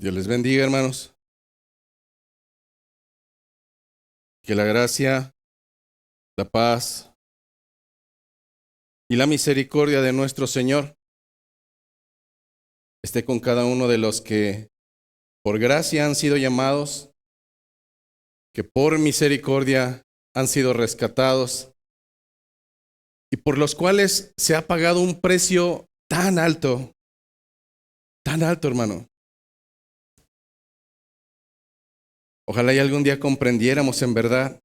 Dios les bendiga, hermanos. Que la gracia, la paz y la misericordia de nuestro Señor esté con cada uno de los que por gracia han sido llamados, que por misericordia han sido rescatados y por los cuales se ha pagado un precio tan alto, hermano. Ojalá y algún día comprendiéramos en verdad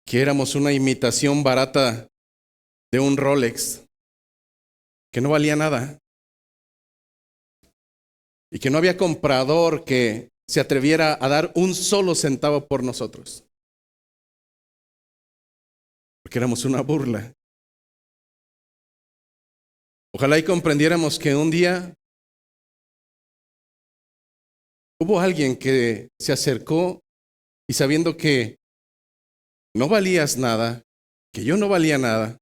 que éramos una imitación barata de un Rolex que no valía nada y que no había comprador que se atreviera a dar un solo centavo por nosotros, porque éramos una burla. Ojalá y comprendiéramos que un día hubo alguien que se acercó y sabiendo que no valías nada, que yo no valía nada,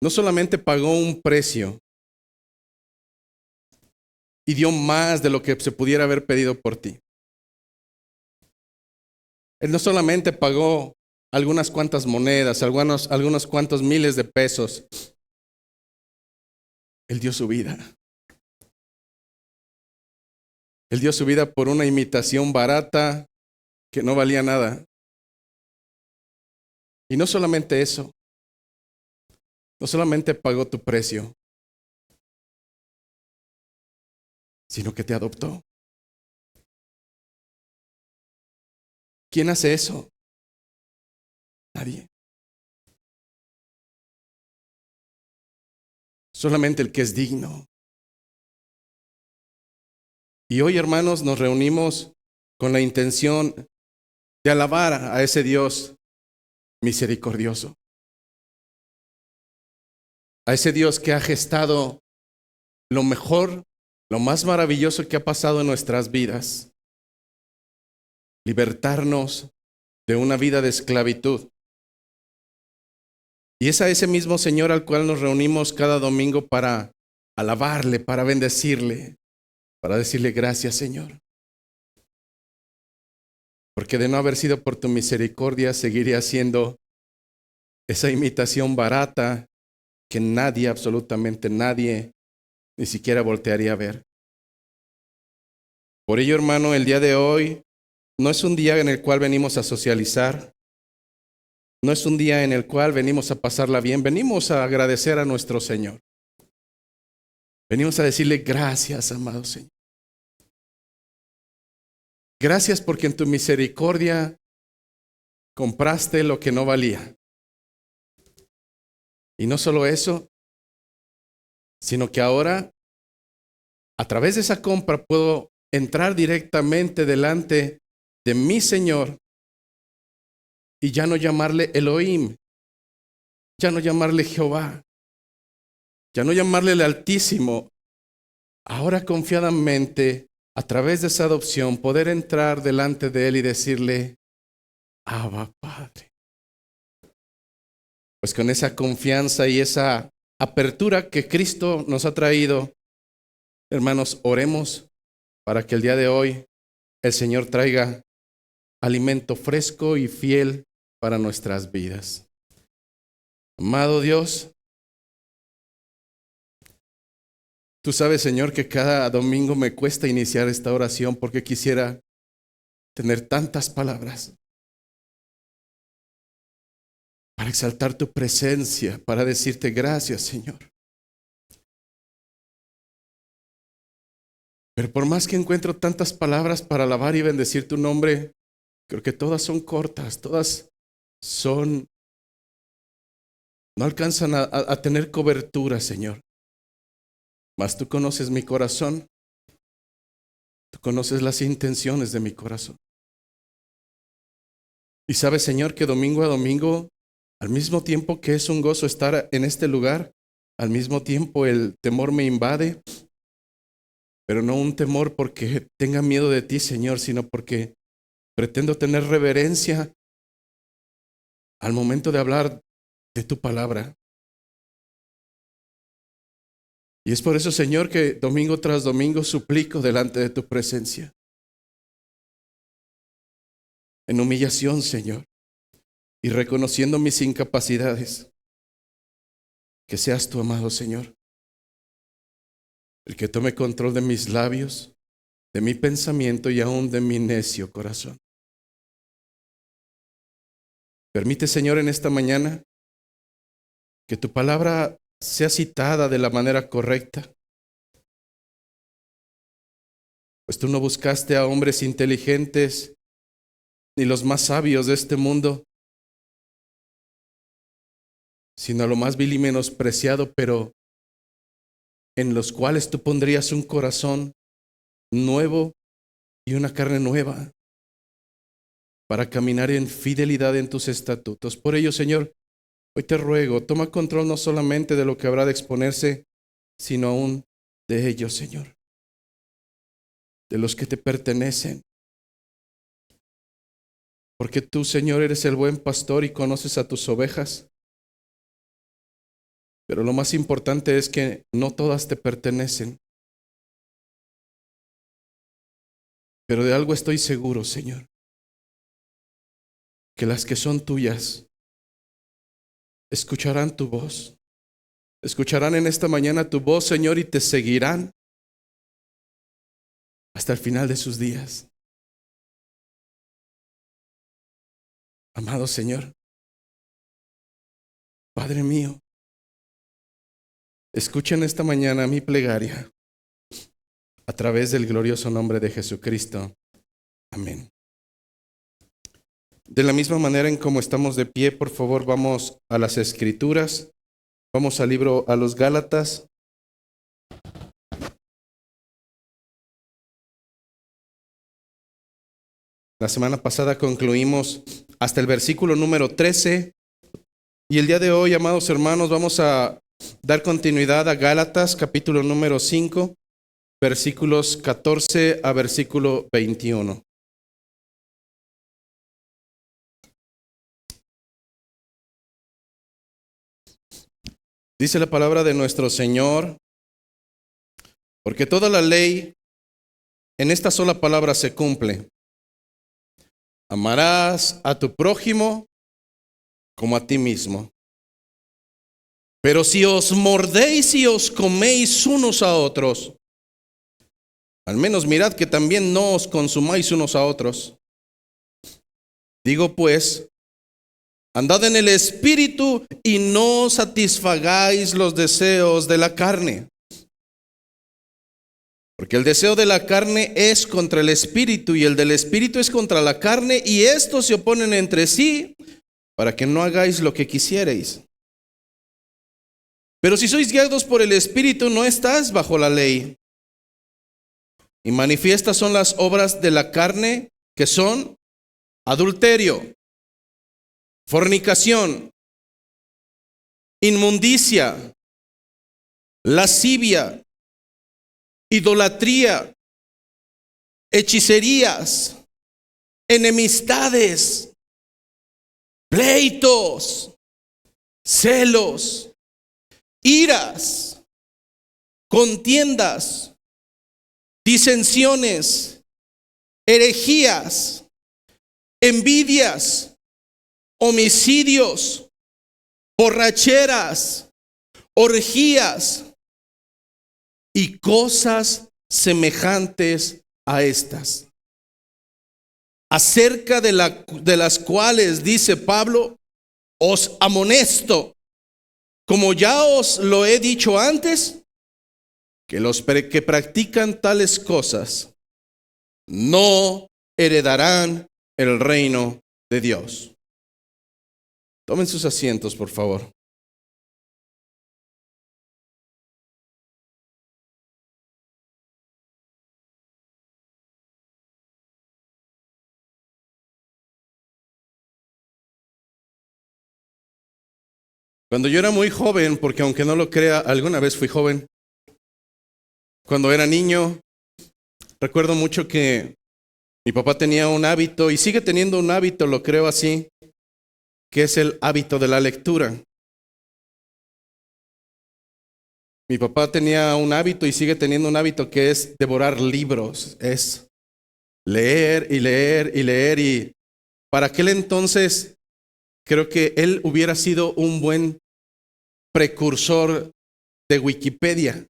no solamente pagó un precio y dio más de lo que se pudiera haber pedido por ti. Él no solamente pagó algunas cuantas monedas, algunos cuantos miles de pesos. Él dio su vida. Él dio su vida por una imitación barata que no valía nada. Y no solamente eso, no solamente pagó tu precio, sino que te adoptó. ¿Quién hace eso? Nadie. Solamente el que es digno. Y hoy, hermanos, nos reunimos con la intención de alabar a ese Dios misericordioso, a ese Dios que ha gestado lo mejor, lo más maravilloso que ha pasado en nuestras vidas, libertarnos de una vida de esclavitud. Y es a ese mismo Señor al cual nos reunimos cada domingo para alabarle, para bendecirle, para decirle gracias, Señor. Porque de no haber sido por tu misericordia, seguiría siendo esa imitación barata que nadie, absolutamente nadie, ni siquiera voltearía a ver. Por ello, hermano, el día de hoy no es un día en el cual venimos a socializar, no es un día en el cual venimos a pasarla bien, venimos a agradecer a nuestro Señor. Venimos a decirle gracias, amado Señor. Gracias porque en tu misericordia compraste lo que no valía. Y no solo eso, sino que ahora, a través de esa compra, puedo entrar directamente delante de mi Señor y ya no llamarle Elohim, ya no llamarle Jehová, ya no llamarle el Altísimo. Ahora confiadamente, a través de esa adopción, poder entrar delante de Él y decirle, Abba, Padre. Pues con esa confianza y esa apertura que Cristo nos ha traído, hermanos, oremos para que el día de hoy el Señor traiga alimento fresco y fiel para nuestras vidas. Amado Dios, tú sabes, Señor, que cada domingo me cuesta iniciar esta oración porque quisiera tener tantas palabras para exaltar tu presencia, para decirte gracias, Señor. Pero por más que encuentro tantas palabras para alabar y bendecir tu nombre, creo que todas son cortas, todas no alcanzan a tener cobertura, Señor. Mas tú conoces mi corazón, tú conoces las intenciones de mi corazón. Y sabes, Señor, que domingo a domingo, al mismo tiempo que es un gozo estar en este lugar, al mismo tiempo el temor me invade, pero no un temor porque tenga miedo de ti, Señor, sino porque pretendo tener reverencia al momento de hablar de tu palabra. Y es por eso, Señor, que domingo tras domingo suplico delante de tu presencia. En humillación, Señor, y reconociendo mis incapacidades, que seas tu amado Señor, el que tome control de mis labios, de mi pensamiento y aún de mi necio corazón. Permite, Señor, en esta mañana que tu palabra sea citada de la manera correcta, pues tú no buscaste a hombres inteligentes ni los más sabios de este mundo, sino a lo más vil y menospreciado, pero en los cuales tú pondrías un corazón nuevo y una carne nueva para caminar en fidelidad en tus estatutos. Por ello, Señor, hoy te ruego, toma control no solamente de lo que habrá de exponerse, sino aún de ellos, Señor, de los que te pertenecen. Porque tú, Señor, eres el buen pastor y conoces a tus ovejas. Pero lo más importante es que no todas te pertenecen. Pero de algo estoy seguro, Señor, que las que son tuyas escucharán tu voz. Escucharán en esta mañana tu voz, Señor, y te seguirán hasta el final de sus días. Amado Señor, Padre mío, escuchen esta mañana mi plegaria a través del glorioso nombre de Jesucristo. Amén. De la misma manera en como estamos de pie, por favor, vamos a las Escrituras. Vamos al libro a los Gálatas. La semana pasada concluimos hasta el versículo número 13. Y el día de hoy, amados hermanos, vamos a dar continuidad a Gálatas, capítulo número 5, versículos 14 a versículo 21. Dice la palabra de nuestro Señor: porque toda la ley en esta sola palabra se cumple: amarás a tu prójimo como a ti mismo. Pero si os mordéis y os coméis unos a otros, al menos mirad que también no os consumáis unos a otros. Digo pues, andad en el Espíritu y no satisfagáis los deseos de la carne. Porque el deseo de la carne es contra el Espíritu y el del Espíritu es contra la carne, y estos se oponen entre sí para que no hagáis lo que quisierais. Pero si sois guiados por el Espíritu, no estáis bajo la ley. Y manifiestas son las obras de la carne, que son adulterio, fornicación, inmundicia, lascivia, idolatría, hechicerías, enemistades, pleitos, celos, iras, contiendas, disensiones, herejías, envidias, homicidios, borracheras, orgías y cosas semejantes a estas, acerca de las cuales dice Pablo: os amonesto, como ya os lo he dicho antes, que los que practican tales cosas no heredarán el reino de Dios. Tomen sus asientos, por favor. Cuando yo era muy joven, porque aunque no lo crea, alguna vez fui joven. Cuando era niño, recuerdo mucho que mi papá tenía un hábito, y sigue teniendo un hábito, lo creo así, que es el hábito de la lectura. Mi papá tenía un hábito y sigue teniendo un hábito que es devorar libros, es leer y leer y leer. Y para aquel entonces creo que él hubiera sido un buen precursor de Wikipedia,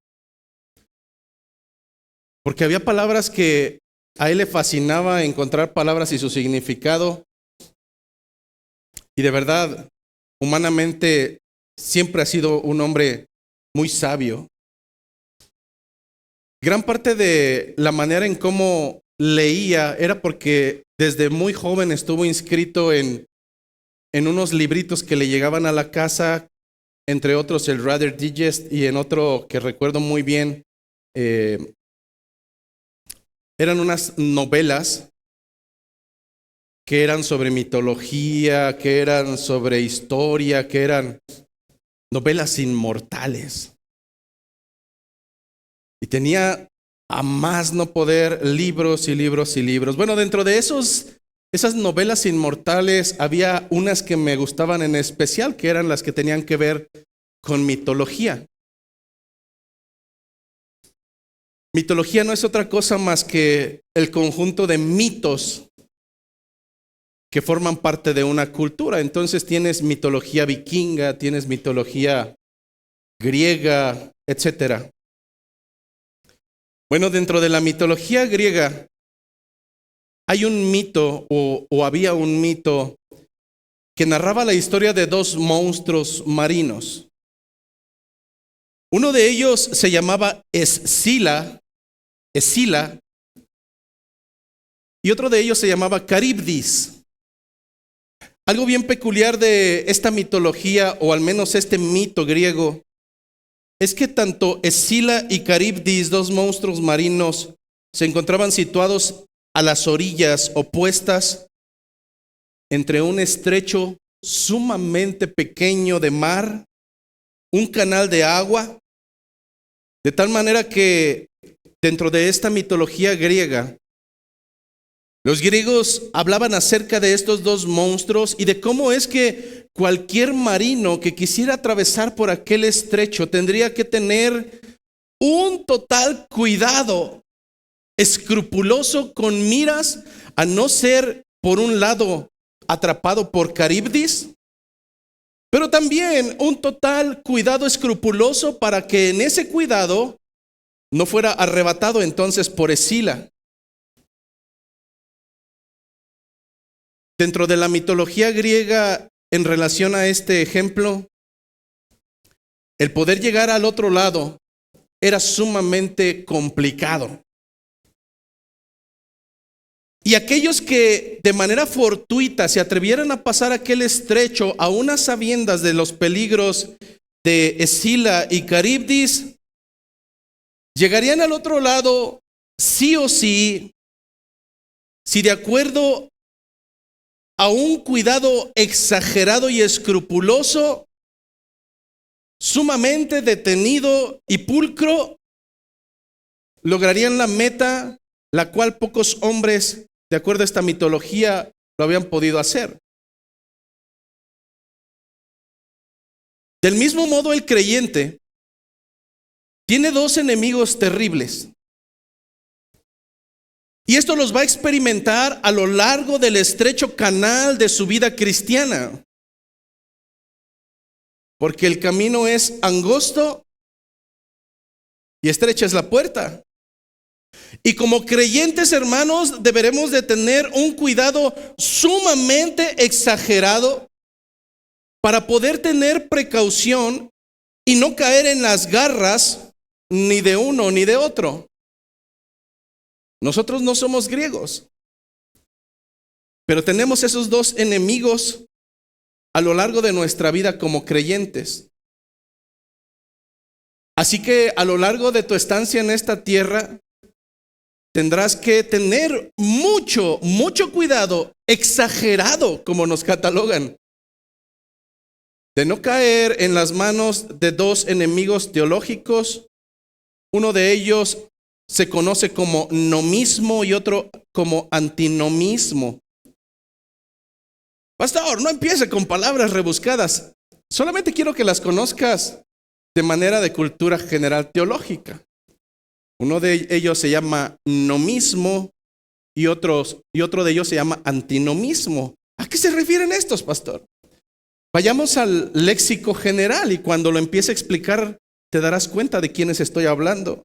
porque había palabras que a él le fascinaba encontrar palabras y su significado. Y de verdad, humanamente, siempre ha sido un hombre muy sabio. Gran parte de la manera en cómo leía era porque desde muy joven estuvo inscrito en unos libritos que le llegaban a la casa, entre otros el Rather Digest, y en otro que recuerdo muy bien, eran unas novelas que eran sobre mitología, que eran sobre historia, que eran novelas inmortales. Y tenía a más no poder libros y libros y libros. Bueno, dentro de esas novelas inmortales había unas que me gustaban en especial, que eran las que tenían que ver con mitología. Mitología no es otra cosa más que el conjunto de mitos que forman parte de una cultura. Entonces tienes mitología vikinga, tienes mitología griega, etcétera. Bueno, dentro de la mitología griega hay un mito o había un mito que narraba la historia de dos monstruos marinos. Uno de ellos se llamaba Escila, y otro de ellos se llamaba Caribdis. Algo bien peculiar de esta mitología, o al menos este mito griego, es que tanto Escila y Caribdis, dos monstruos marinos, se encontraban situados a las orillas opuestas entre un estrecho sumamente pequeño de mar, un canal de agua, de tal manera que dentro de esta mitología griega, los griegos hablaban acerca de estos dos monstruos y de cómo es que cualquier marino que quisiera atravesar por aquel estrecho tendría que tener un total cuidado escrupuloso con miras a no ser, por un lado, atrapado por Caribdis, pero también un total cuidado escrupuloso para que en ese cuidado no fuera arrebatado entonces por Escila. Dentro de la mitología griega, en relación a este ejemplo, el poder llegar al otro lado era sumamente complicado. Y aquellos que de manera fortuita se atrevieran a pasar aquel estrecho, a unas sabiendas de los peligros de Escila y Caribdis, llegarían al otro lado sí o sí, si de acuerdo a un cuidado exagerado y escrupuloso, sumamente detenido y pulcro, lograrían la meta, la cual pocos hombres, de acuerdo a esta mitología, lo habían podido hacer. Del mismo modo, el creyente tiene dos enemigos terribles. Y esto los va a experimentar a lo largo del estrecho canal de su vida cristiana. Porque el camino es angosto y estrecha es la puerta. Y como creyentes, hermanos, deberemos de tener un cuidado sumamente exagerado para poder tener precaución y no caer en las garras ni de uno ni de otro. Nosotros no somos griegos, pero tenemos esos dos enemigos a lo largo de nuestra vida como creyentes. Así que a lo largo de tu estancia en esta tierra, tendrás que tener mucho cuidado, exagerado como nos catalogan, de no caer en las manos de dos enemigos teológicos. Uno de ellos se conoce como nomismo y otro como antinomismo. Pastor, no empiece con palabras rebuscadas. Solamente quiero que las conozcas de manera de cultura general teológica. Uno de ellos se llama nomismo y otro de ellos se llama antinomismo. ¿A qué se refieren estos, pastor? Vayamos al léxico general y cuando lo empiece a explicar te darás cuenta de quiénes estoy hablando.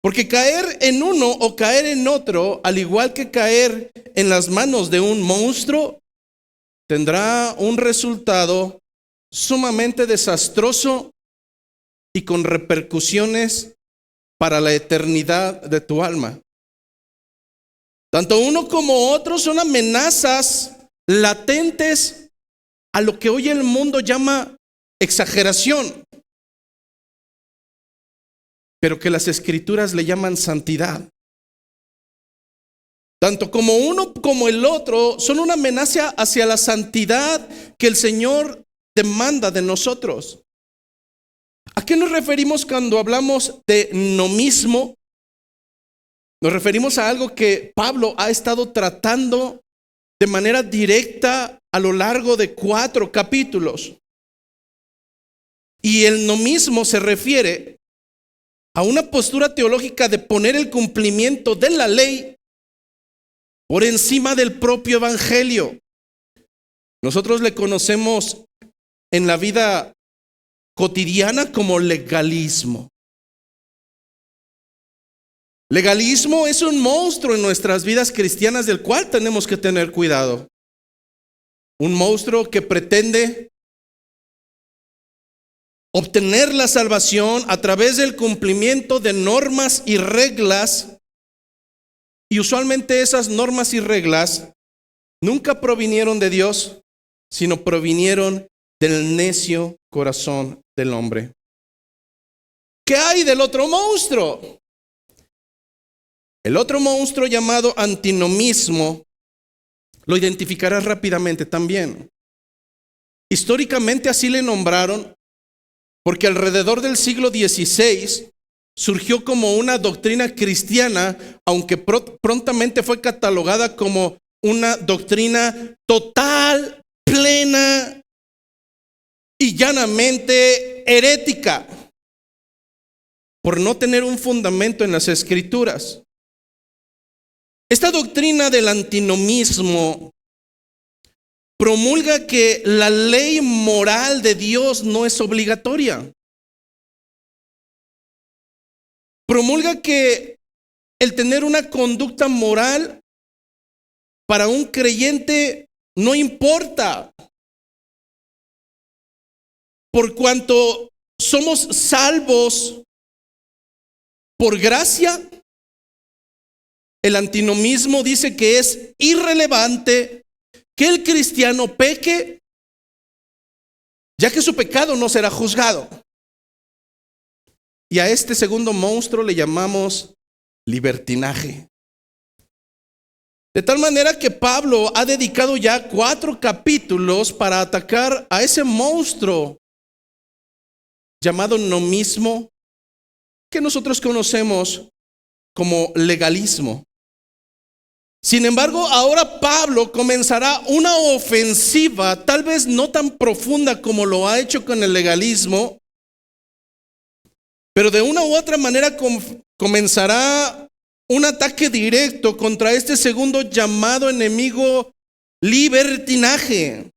Porque caer en uno o caer en otro, al igual que caer en las manos de un monstruo, tendrá un resultado sumamente desastroso y con repercusiones para la eternidad de tu alma. Tanto uno como otro son amenazas latentes a lo que hoy el mundo llama exageración, pero que las escrituras le llaman santidad. Tanto como uno como el otro son una amenaza hacia la santidad que el Señor demanda de nosotros. ¿A qué nos referimos cuando hablamos de nomismo? Nos referimos a algo que Pablo ha estado tratando de manera directa a lo largo de 4 capítulos. Y el nomismo se refiere a una postura teológica de poner el cumplimiento de la ley por encima del propio evangelio. Nosotros le conocemos en la vida cotidiana como legalismo. Legalismo es un monstruo en nuestras vidas cristianas del cual tenemos que tener cuidado. Un monstruo que pretende obtener la salvación a través del cumplimiento de normas y reglas. Y usualmente esas normas y reglas nunca provinieron de Dios, sino provinieron del necio corazón del hombre. ¿Qué hay del otro monstruo? El otro monstruo llamado antinomismo lo identificarás rápidamente también. Históricamente así le nombraron porque alrededor del siglo XVI surgió como una doctrina cristiana, aunque prontamente fue catalogada como una doctrina total, plena y llanamente herética, por no tener un fundamento en las escrituras. Esta doctrina del antinomismo promulga que la ley moral de Dios no es obligatoria. Promulga que el tener una conducta moral para un creyente no importa, por cuanto somos salvos por gracia. El antinomismo dice que es irrelevante que el cristiano peque, ya que su pecado no será juzgado. Y a este segundo monstruo le llamamos libertinaje. De tal manera que Pablo ha dedicado ya 4 capítulos para atacar a ese monstruo llamado nomismo, que nosotros conocemos como legalismo. Sin embargo, ahora Pablo comenzará una ofensiva, tal vez no tan profunda como lo ha hecho con el legalismo, pero de una u otra manera comenzará un ataque directo contra este segundo llamado enemigo, libertinaje,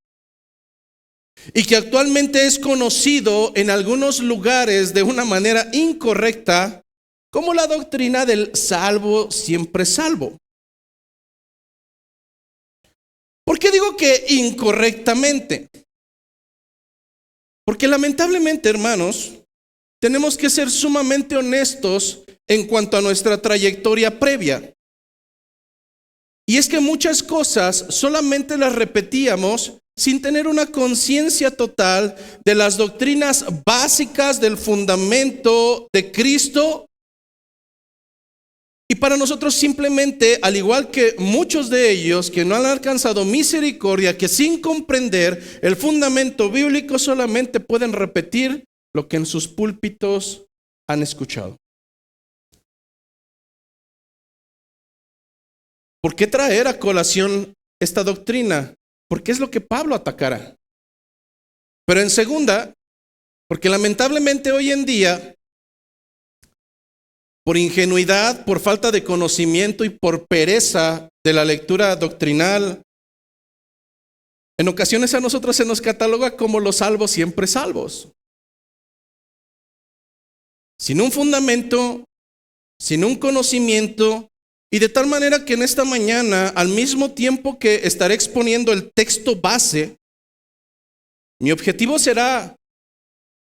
y que actualmente es conocido en algunos lugares de una manera incorrecta como la doctrina del salvo siempre salvo. ¿Por qué digo que incorrectamente? Porque lamentablemente, hermanos, tenemos que ser sumamente honestos en cuanto a nuestra trayectoria previa. Y es que muchas cosas solamente las repetíamos sin tener una conciencia total de las doctrinas básicas del fundamento de Cristo. Y para nosotros simplemente, al igual que muchos de ellos que no han alcanzado misericordia, que sin comprender el fundamento bíblico solamente pueden repetir lo que en sus púlpitos han escuchado. ¿Por qué traer a colación esta doctrina? Porque es lo que Pablo atacará. Pero en segunda, Porque lamentablemente hoy en día, por ingenuidad, por falta de conocimiento y por pereza de la lectura doctrinal, en ocasiones a nosotros se nos cataloga como los salvos siempre salvos. Sin un fundamento, sin un conocimiento, y de tal manera que en esta mañana, al mismo tiempo que estaré exponiendo el texto base, mi objetivo será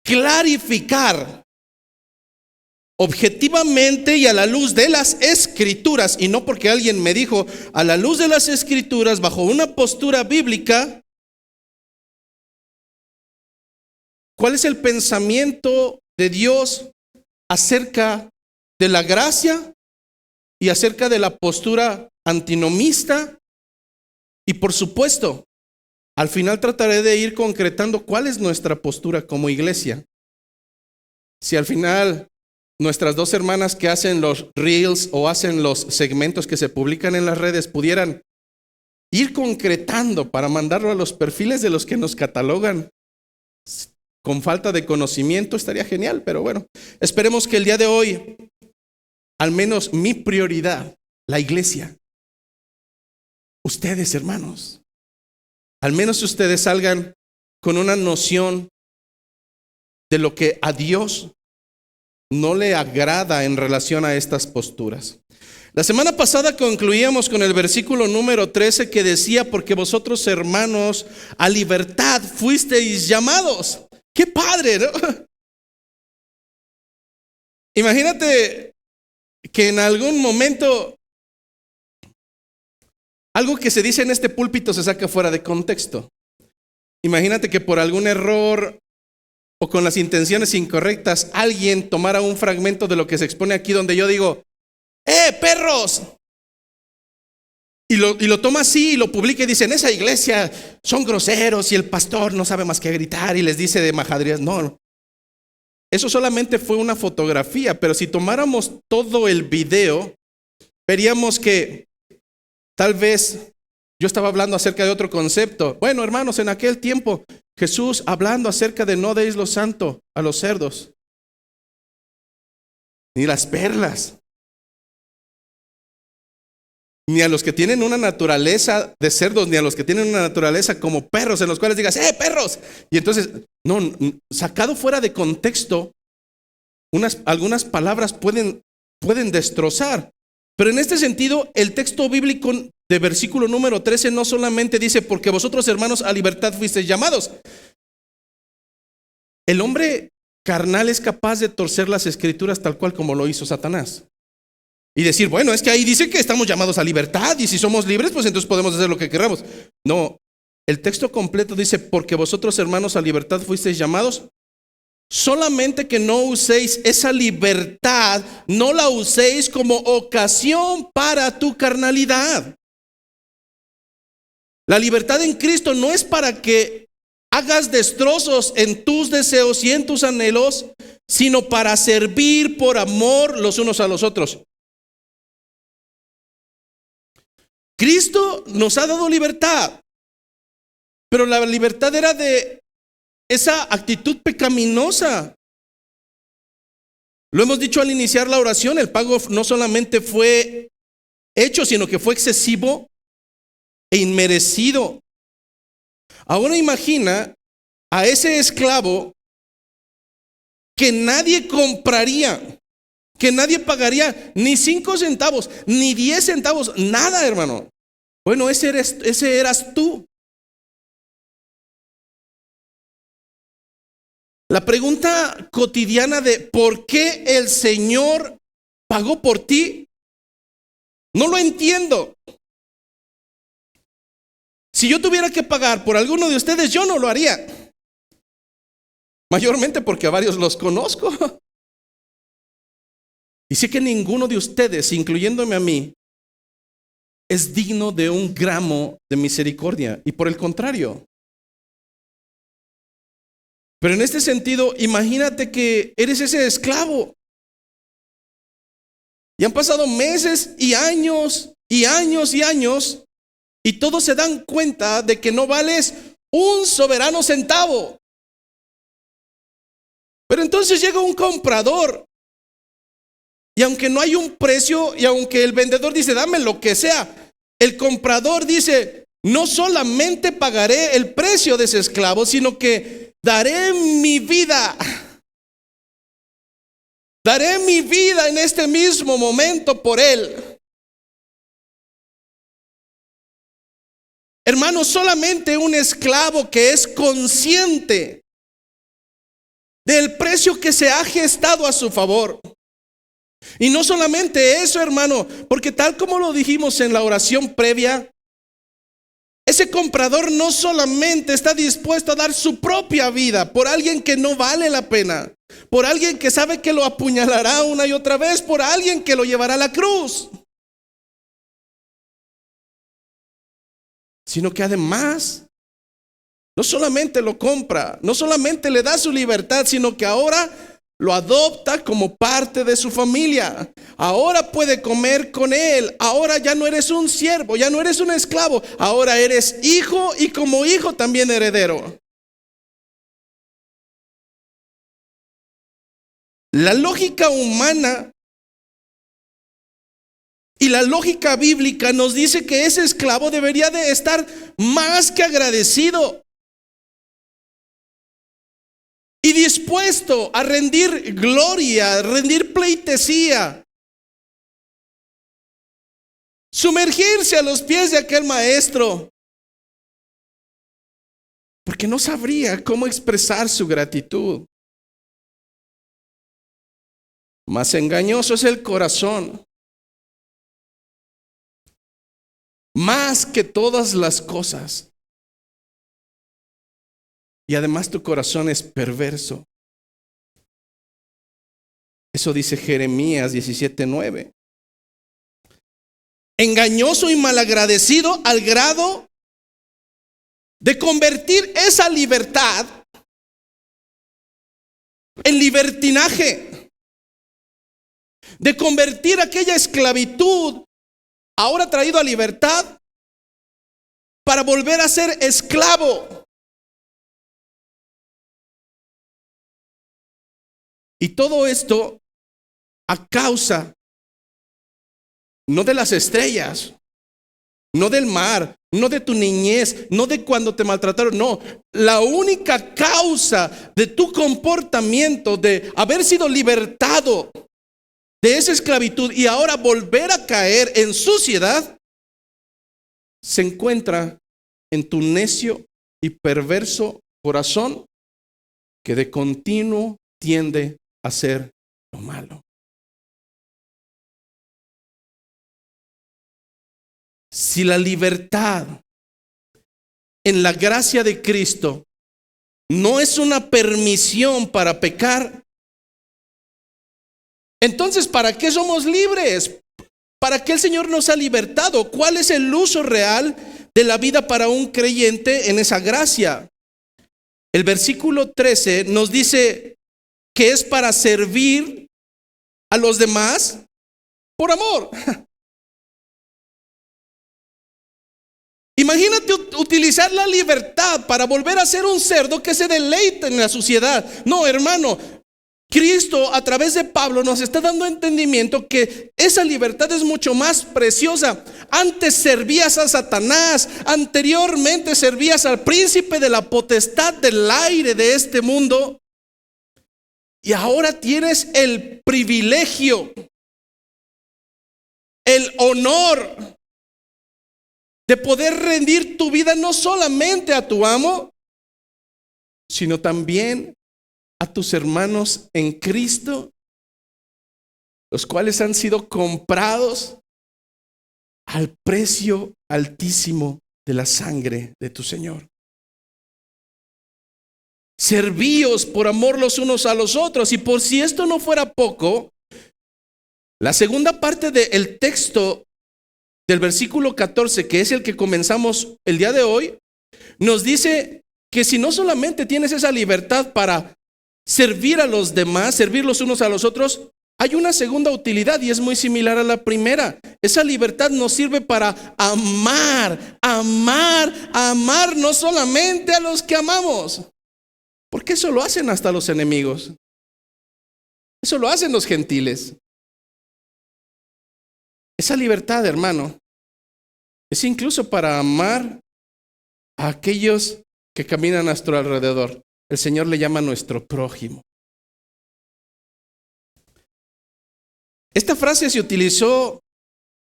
clarificar objetivamente y a la luz de las Escrituras, y no porque alguien me dijo, a la luz de las Escrituras, bajo una postura bíblica, ¿cuál es el pensamiento de Dios acerca de la gracia y acerca de la postura antinomista? Y por supuesto, al final trataré de ir concretando cuál es nuestra postura como iglesia. Si al final nuestras dos hermanas que hacen los reels o hacen los segmentos que se publican en las redes pudieran ir concretando para mandarlo a los perfiles de los que nos catalogan con falta de conocimiento, estaría genial. Pero bueno, esperemos que el día de hoy, al menos mi prioridad, la iglesia, ustedes hermanos, al menos ustedes salgan con una noción de lo que a Dios no le agrada en relación a estas posturas. La semana pasada concluíamos con el versículo número 13 que decía, porque vosotros hermanos a libertad fuisteis llamados. ¡Qué padre!, ¿no? Imagínate que en algún momento algo que se dice en este púlpito se saca fuera de contexto. Imagínate que por algún error o con las intenciones incorrectas alguien tomara un fragmento de lo que se expone aquí donde yo digo, perros, y lo toma así y lo publica y dice, en esa iglesia son groseros y el pastor no sabe más que gritar y les dice de majaderías. No, eso solamente fue una fotografía, pero si tomáramos todo el video, veríamos que tal vez yo estaba hablando acerca de otro concepto. Bueno, hermanos, en aquel tiempo Jesús hablando acerca de no deis lo santo a los cerdos, ni las perlas, ni a los que tienen una naturaleza de cerdos, ni a los que tienen una naturaleza como perros, en los cuales digas, perros. Y entonces, no, sacado fuera de contexto, algunas palabras pueden destrozar. Pero en este sentido, el texto bíblico de versículo número 13 no solamente dice, porque vosotros hermanos a libertad fuisteis llamados. El hombre carnal es capaz de torcer las escrituras tal cual como lo hizo Satanás. Y decir, bueno, es que ahí dice que estamos llamados a libertad y si somos libres, pues entonces podemos hacer lo que queramos. No, el texto completo dice, porque vosotros hermanos a libertad fuisteis llamados. Solamente que no uséis esa libertad, no la uséis como ocasión para tu carnalidad. La libertad en Cristo no es para que hagas destrozos en tus deseos y en tus anhelos, sino para servir por amor los unos a los otros. Cristo nos ha dado libertad, pero la libertad era de esa actitud pecaminosa. Lo hemos dicho al iniciar la oración, el pago no solamente fue hecho, sino que fue excesivo e inmerecido. Ahora imagina a ese esclavo que nadie compraría, que nadie pagaría ni 5 centavos, ni 10 centavos, nada, hermano. Bueno, ese eras tú. La pregunta cotidiana de ¿por qué el Señor pagó por ti? No lo entiendo. Si yo tuviera que pagar por alguno de ustedes, yo no lo haría. Mayormente porque a varios los conozco. Y sé que ninguno de ustedes, incluyéndome a mí, es digno de un gramo de misericordia. Y por el contrario. Pero en este sentido, imagínate que eres ese esclavo. Y han pasado meses y años y años y años, y todos se dan cuenta de que no vales un soberano centavo. Pero entonces llega un comprador y aunque no hay un precio y aunque el vendedor dice dame lo que sea, el comprador dice no solamente pagaré el precio de ese esclavo, sino que daré mi vida. Daré mi vida en este mismo momento por él. Hermano, solamente un esclavo que es consciente del precio que se ha gestado a su favor. Y no solamente eso, hermano, porque tal como lo dijimos en la oración previa, ese comprador no solamente está dispuesto a dar su propia vida por alguien que no vale la pena, por alguien que sabe que lo apuñalará una y otra vez, por alguien que lo llevará a la cruz, sino que además no solamente lo compra, no solamente le da su libertad, sino que ahora lo adopta como parte de su familia. Ahora puede comer con él. Ahora ya no eres un siervo, ya no eres un esclavo. Ahora eres hijo y como hijo también heredero. La lógica humana y la lógica bíblica nos dice que ese esclavo debería de estar más que agradecido y dispuesto a rendir gloria, a rendir pleitesía, sumergirse a los pies de aquel maestro, porque no sabría cómo expresar su gratitud. Más engañoso es el corazón, más que todas las cosas. Y además tu corazón es perverso. Eso dice Jeremías 17:9. Engañoso y malagradecido al grado de convertir esa libertad en libertinaje, de convertir aquella esclavitud ahora traído a libertad para volver a ser esclavo. Y todo esto a causa no de las estrellas, no del mar, no de tu niñez, no de cuando te maltrataron, no. La única causa de tu comportamiento, de haber sido libertado de esa esclavitud y ahora volver a caer en suciedad, se encuentra en tu necio y perverso corazón que de continuo tiende a hacer lo malo. Si la libertad en la gracia de Cristo no es una permisión para pecar, entonces ¿para qué somos libres? ¿Para qué el Señor nos ha libertado? ¿Cuál es el uso real de la vida para un creyente en esa gracia? El versículo 13 nos dice que es para servir a los demás por amor. Imagínate utilizar la libertad para volver a ser un cerdo que se deleita en la suciedad. No, hermano, Cristo a través de Pablo nos está dando entendimiento que esa libertad es mucho más preciosa. Antes servías a Satanás, anteriormente servías al príncipe de la potestad del aire de este mundo. Y ahora tienes el privilegio, el honor de poder rendir tu vida no solamente a tu amo, sino también a tus hermanos en Cristo, los cuales han sido comprados al precio altísimo de la sangre de tu Señor. Servíos por amor los unos a los otros. Y por si esto no fuera poco, la segunda parte del texto del versículo 14, que es el que comenzamos el día de hoy, nos dice que si no solamente tienes esa libertad para servir a los demás, servir los unos a los otros, hay una segunda utilidad y es muy similar a la primera. Esa libertad nos sirve para amar no solamente a los que amamos, porque eso lo hacen hasta los enemigos. Eso lo hacen los gentiles. Esa libertad, hermano, es incluso para amar a aquellos que caminan a nuestro alrededor. El Señor le llama nuestro prójimo. Esta frase se utilizó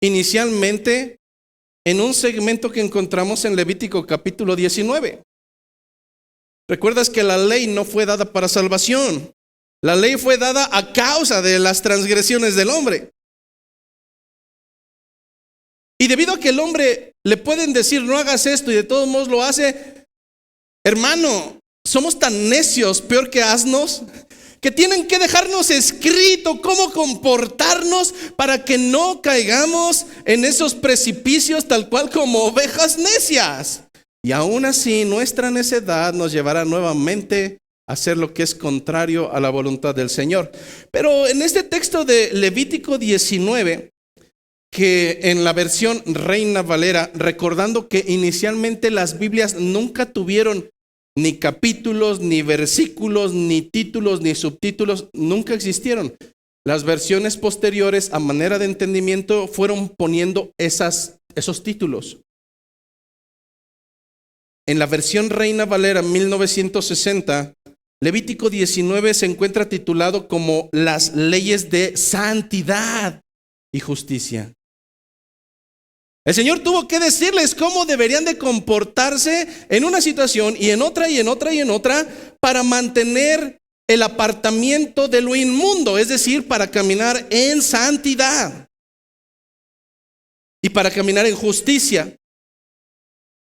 inicialmente en un segmento que encontramos en Levítico capítulo 19. Recuerdas que la ley no fue dada para salvación. La ley fue dada a causa de las transgresiones del hombre. Y debido a que el hombre le pueden decir no hagas esto y de todos modos lo hace, hermano, somos tan necios, peor que asnos, que tienen que dejarnos escrito cómo comportarnos para que no caigamos en esos precipicios tal cual como ovejas necias. Y aún así nuestra necedad nos llevará nuevamente a hacer lo que es contrario a la voluntad del Señor. Pero en este texto de Levítico 19, que en la versión Reina Valera, recordando que inicialmente las Biblias nunca tuvieron ni capítulos, ni versículos, ni títulos, ni subtítulos, nunca existieron. Las versiones posteriores, a manera de entendimiento, fueron poniendo esos títulos. En la versión Reina Valera 1960, Levítico 19 se encuentra titulado como las leyes de santidad y justicia. El Señor tuvo que decirles cómo deberían de comportarse en una situación y en otra y en otra y en otra para mantener el apartamiento de lo inmundo, es decir, para caminar en santidad y para caminar en justicia.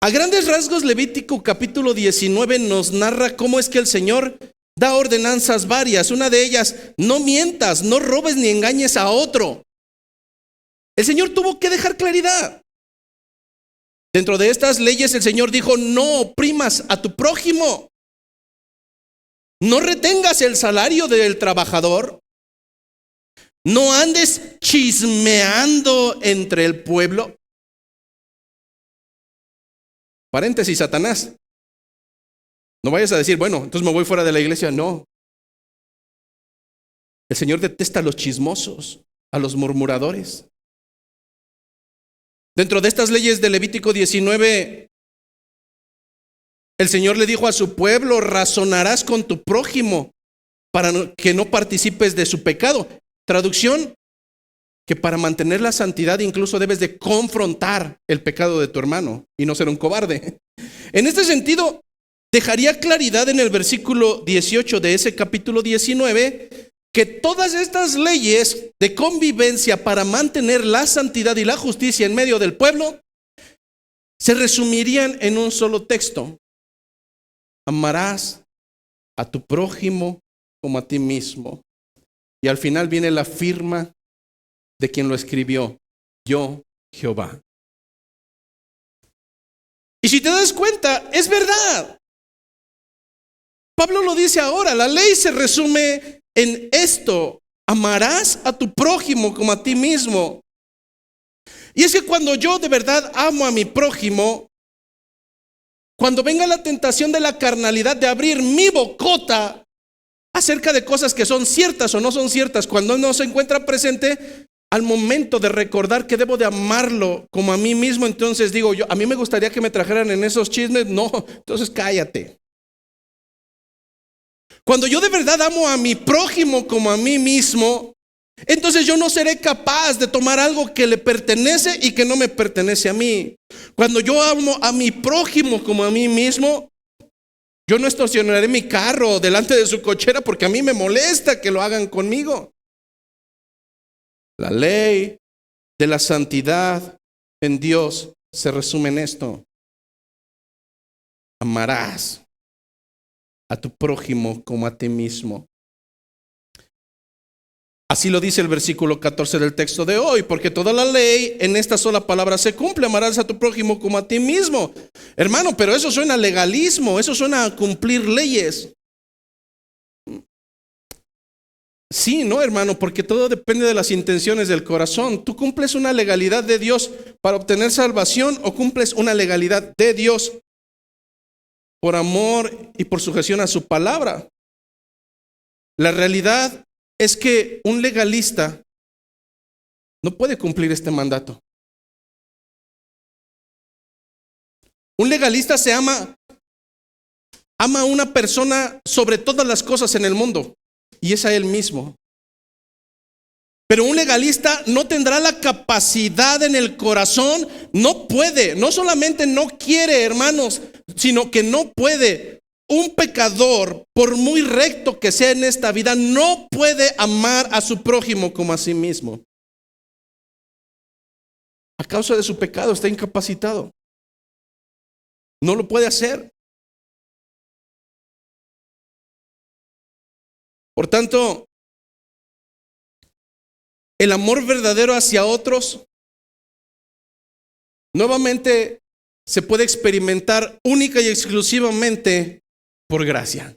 A grandes rasgos, Levítico capítulo 19 nos narra cómo es que el Señor da ordenanzas varias. Una de ellas, no mientas, no robes ni engañes a otro. El Señor tuvo que dejar claridad. Dentro de estas leyes el Señor dijo, no oprimas a tu prójimo. No retengas el salario del trabajador. No andes chismeando entre el pueblo. Paréntesis, Satanás. No vayas a decir, bueno, entonces me voy fuera de la iglesia. No. El Señor detesta a los chismosos, a los murmuradores. Dentro de estas leyes de Levítico 19, el Señor le dijo a su pueblo, razonarás con tu prójimo para que no participes de su pecado. Traducción, que para mantener la santidad incluso debes de confrontar el pecado de tu hermano y no ser un cobarde. En este sentido, dejaría claridad en el versículo 18 de ese capítulo 19 que todas estas leyes de convivencia para mantener la santidad y la justicia en medio del pueblo se resumirían en un solo texto. Amarás a tu prójimo como a ti mismo. Y al final viene la firma de quien lo escribió, yo, Jehová. Y si te das cuenta, es verdad. Pablo lo dice ahora, la ley se resume en esto: amarás a tu prójimo como a ti mismo. Y es que cuando yo de verdad amo a mi prójimo, cuando venga la tentación de la carnalidad de abrir mi bocota acerca de cosas que son ciertas o no son ciertas, cuando no se encuentra presente, al momento de recordar que debo de amarlo como a mí mismo, entonces digo yo, a mí me gustaría que me trajeran en esos chismes. No, entonces cállate. Cuando yo de verdad amo a mi prójimo como a mí mismo, entonces yo no seré capaz de tomar algo que le pertenece y que no me pertenece a mí. Cuando yo amo a mi prójimo como a mí mismo, yo no estacionaré mi carro delante de su cochera porque a mí me molesta que lo hagan conmigo. La ley de la santidad en Dios se resume en esto: amarás a tu prójimo como a ti mismo. Así lo dice el versículo 14 del texto de hoy, porque toda la ley en esta sola palabra se cumple: amarás a tu prójimo como a ti mismo. Hermano, pero eso suena a legalismo, eso suena a cumplir leyes. Sí, no, hermano, porque todo depende de las intenciones del corazón. ¿Tú cumples una legalidad de Dios para obtener salvación o cumples una legalidad de Dios por amor y por sujeción a su palabra? La realidad es que un legalista no puede cumplir este mandato. Un legalista ama a una persona sobre todas las cosas en el mundo, y es a él mismo. Pero un legalista no tendrá la capacidad en el corazón, no puede, no solamente no quiere, hermanos, sino que no puede. Un pecador, por muy recto que sea en esta vida, no puede amar a su prójimo como a sí mismo. A causa de su pecado está incapacitado. No lo puede hacer. Por tanto, el amor verdadero hacia otros nuevamente se puede experimentar única y exclusivamente por gracia.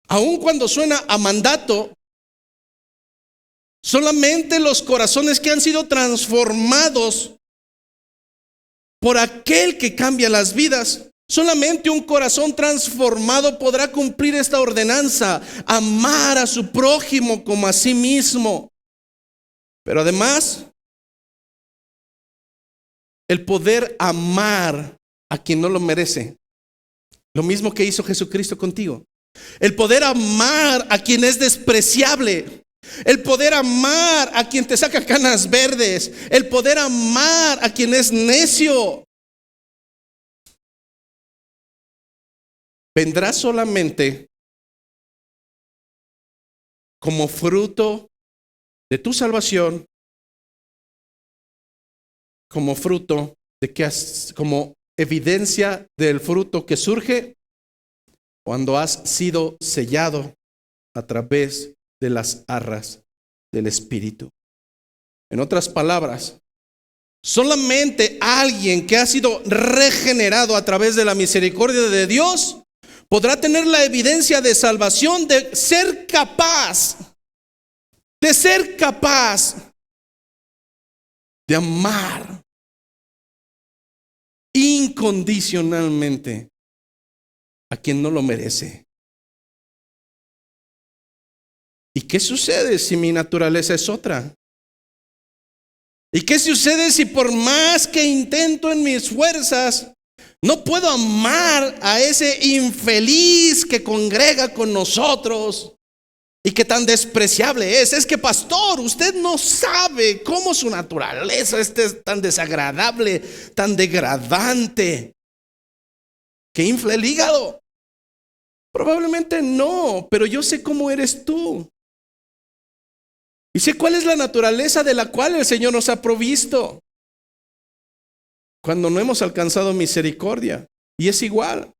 Aun cuando suena a mandato, solamente los corazones que han sido transformados por aquel que cambia las vidas, solamente un corazón transformado podrá cumplir esta ordenanza: amar a su prójimo como a sí mismo. Pero además, el poder amar a quien no lo merece, lo mismo que hizo Jesucristo contigo. El poder amar a quien es despreciable. El poder amar a quien te saca canas verdes. El poder amar a quien es necio. Vendrá solamente como fruto de tu salvación, como fruto de que como evidencia del fruto que surge cuando has sido sellado a través de las arras del Espíritu. En otras palabras, solamente alguien que ha sido regenerado a través de la misericordia de Dios podrá tener la evidencia de salvación, de ser capaz de amar incondicionalmente a quien no lo merece. ¿Y qué sucede si mi naturaleza es otra? ¿Y qué sucede si por más que intento en mis fuerzas, no puedo amar a ese infeliz que congrega con nosotros y que tan despreciable es? Es que, pastor, usted no sabe cómo su naturaleza es tan desagradable, tan degradante, que infla el hígado. Probablemente no, pero yo sé cómo eres tú. Y sé cuál es la naturaleza de la cual el Señor nos ha provisto cuando no hemos alcanzado misericordia. Y es igual.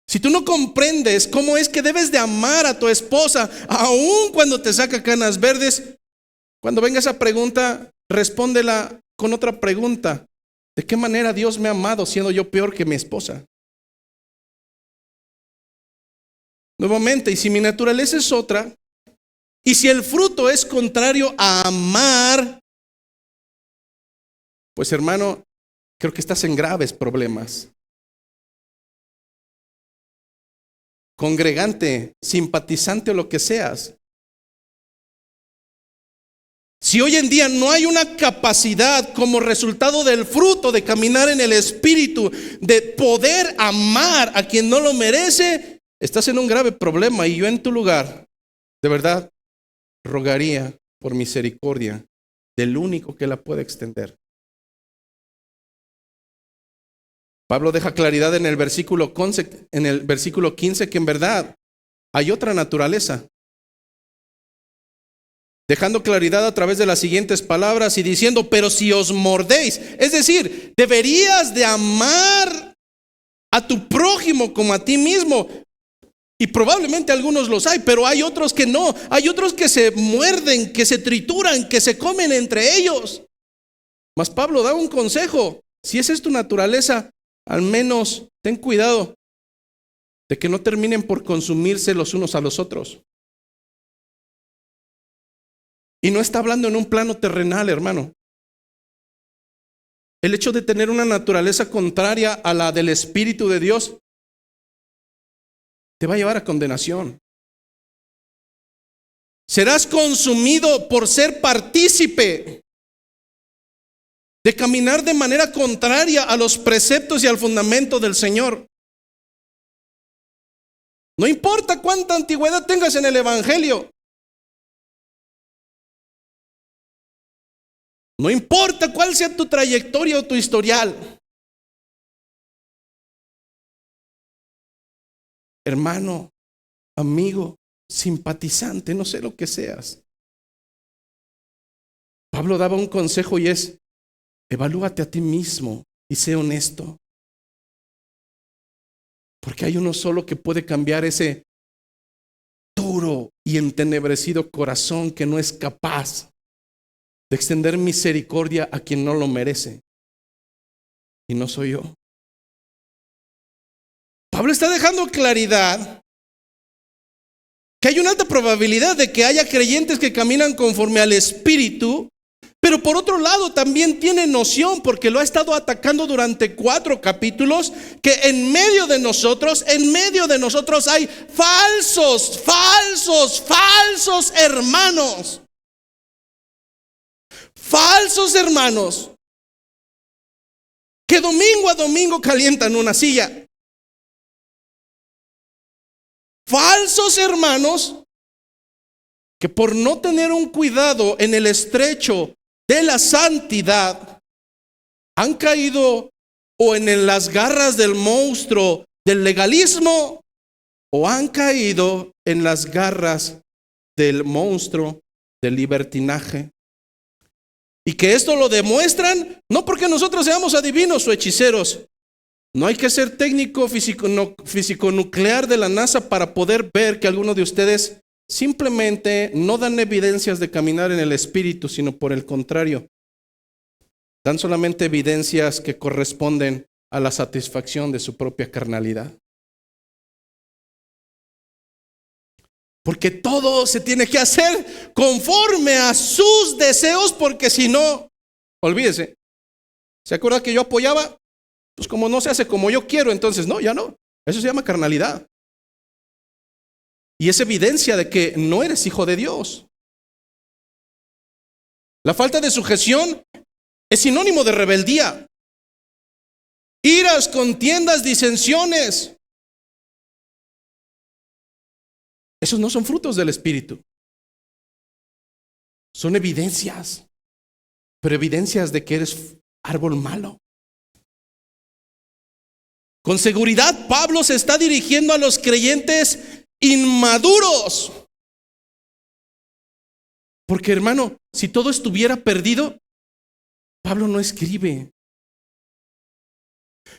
Si tú no comprendes cómo es que debes de amar a tu esposa, aun cuando te saca canas verdes, cuando venga esa pregunta, respóndela con otra pregunta: ¿de qué manera Dios me ha amado siendo yo peor que mi esposa? Nuevamente, y si mi naturaleza es otra, y si el fruto es contrario a amar, pues hermano, creo que estás en graves problemas. Congregante, simpatizante o lo que seas. Si hoy en día no hay una capacidad como resultado del fruto de caminar en el Espíritu, de poder amar a quien no lo merece, estás en un grave problema. Y yo en tu lugar, de verdad, rogaría por misericordia del único que la puede extender. Pablo deja claridad en el versículo 15 que en verdad hay otra naturaleza, dejando claridad a través de las siguientes palabras y diciendo: pero si os mordéis, es decir, deberías de amar a tu prójimo como a ti mismo. Y probablemente algunos los hay, pero hay otros que no. Hay otros que se muerden, que se trituran, que se comen entre ellos. Mas Pablo da un consejo: si esa es tu naturaleza, al menos ten cuidado de que no terminen por consumirse los unos a los otros. Y no está hablando en un plano terrenal, hermano. El hecho de tener una naturaleza contraria a la del Espíritu de Dios te va a llevar a condenación. Serás consumido por ser partícipe de caminar de manera contraria a los preceptos y al fundamento del Señor. No importa cuánta antigüedad tengas en el Evangelio. No importa cuál sea tu trayectoria o tu historial. Hermano, amigo, simpatizante, no sé lo que seas. Pablo daba un consejo y es: evalúate a ti mismo y sé honesto. Porque hay uno solo que puede cambiar ese duro y entenebrecido corazón que no es capaz de extender misericordia a quien no lo merece. Y no soy yo. Pablo está dejando claridad que hay una alta probabilidad de que haya creyentes que caminan conforme al Espíritu, pero por otro lado también tiene noción, porque lo ha estado atacando durante 4 capítulos, que en medio de nosotros hay falsos hermanos. Falsos hermanos que domingo a domingo calientan una silla. Falsos hermanos que por no tener un cuidado en el estrecho de la santidad han caído o en las garras del monstruo del legalismo o han caído en las garras del monstruo del libertinaje. Y que esto lo demuestran no porque nosotros seamos adivinos o hechiceros. No hay que ser técnico físico-nuclear de la NASA para poder ver que algunos de ustedes simplemente no dan evidencias de caminar en el Espíritu, sino por el contrario, dan solamente evidencias que corresponden a la satisfacción de su propia carnalidad. Porque todo se tiene que hacer conforme a sus deseos, porque si no, olvídese. ¿Se acuerda que yo apoyaba? Pues como no se hace como yo quiero, entonces no, ya no. Eso se llama carnalidad. Y es evidencia de que no eres hijo de Dios. La falta de sujeción es sinónimo de rebeldía. Iras, contiendas, disensiones. Esos no son frutos del Espíritu. Son evidencias. Pero evidencias de que eres árbol malo. Con seguridad, Pablo se está dirigiendo a los creyentes inmaduros. Porque, hermano, si todo estuviera perdido, Pablo no escribe.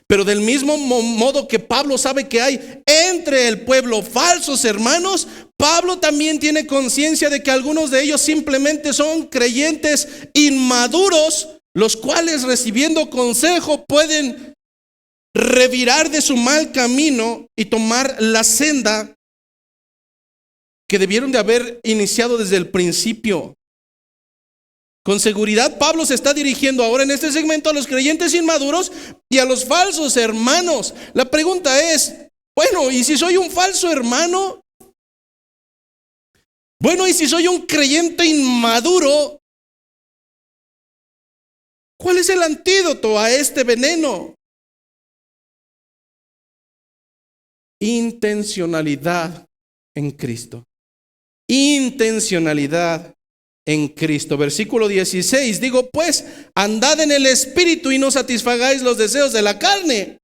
Pero del mismo modo que Pablo sabe que hay entre el pueblo falsos hermanos, Pablo también tiene conciencia de que algunos de ellos simplemente son creyentes inmaduros, los cuales recibiendo consejo pueden revirar de su mal camino y tomar la senda que debieron de haber iniciado desde el principio. Con seguridad, Pablo se está dirigiendo ahora en este segmento a los creyentes inmaduros y a los falsos hermanos. La pregunta es, bueno, ¿y si soy un falso hermano? Bueno, ¿y si soy un creyente inmaduro? ¿Cuál es el antídoto a este veneno? Intencionalidad en Cristo. Intencionalidad en Cristo. Versículo 16, digo pues, andad en el Espíritu y no satisfagáis los deseos de la carne.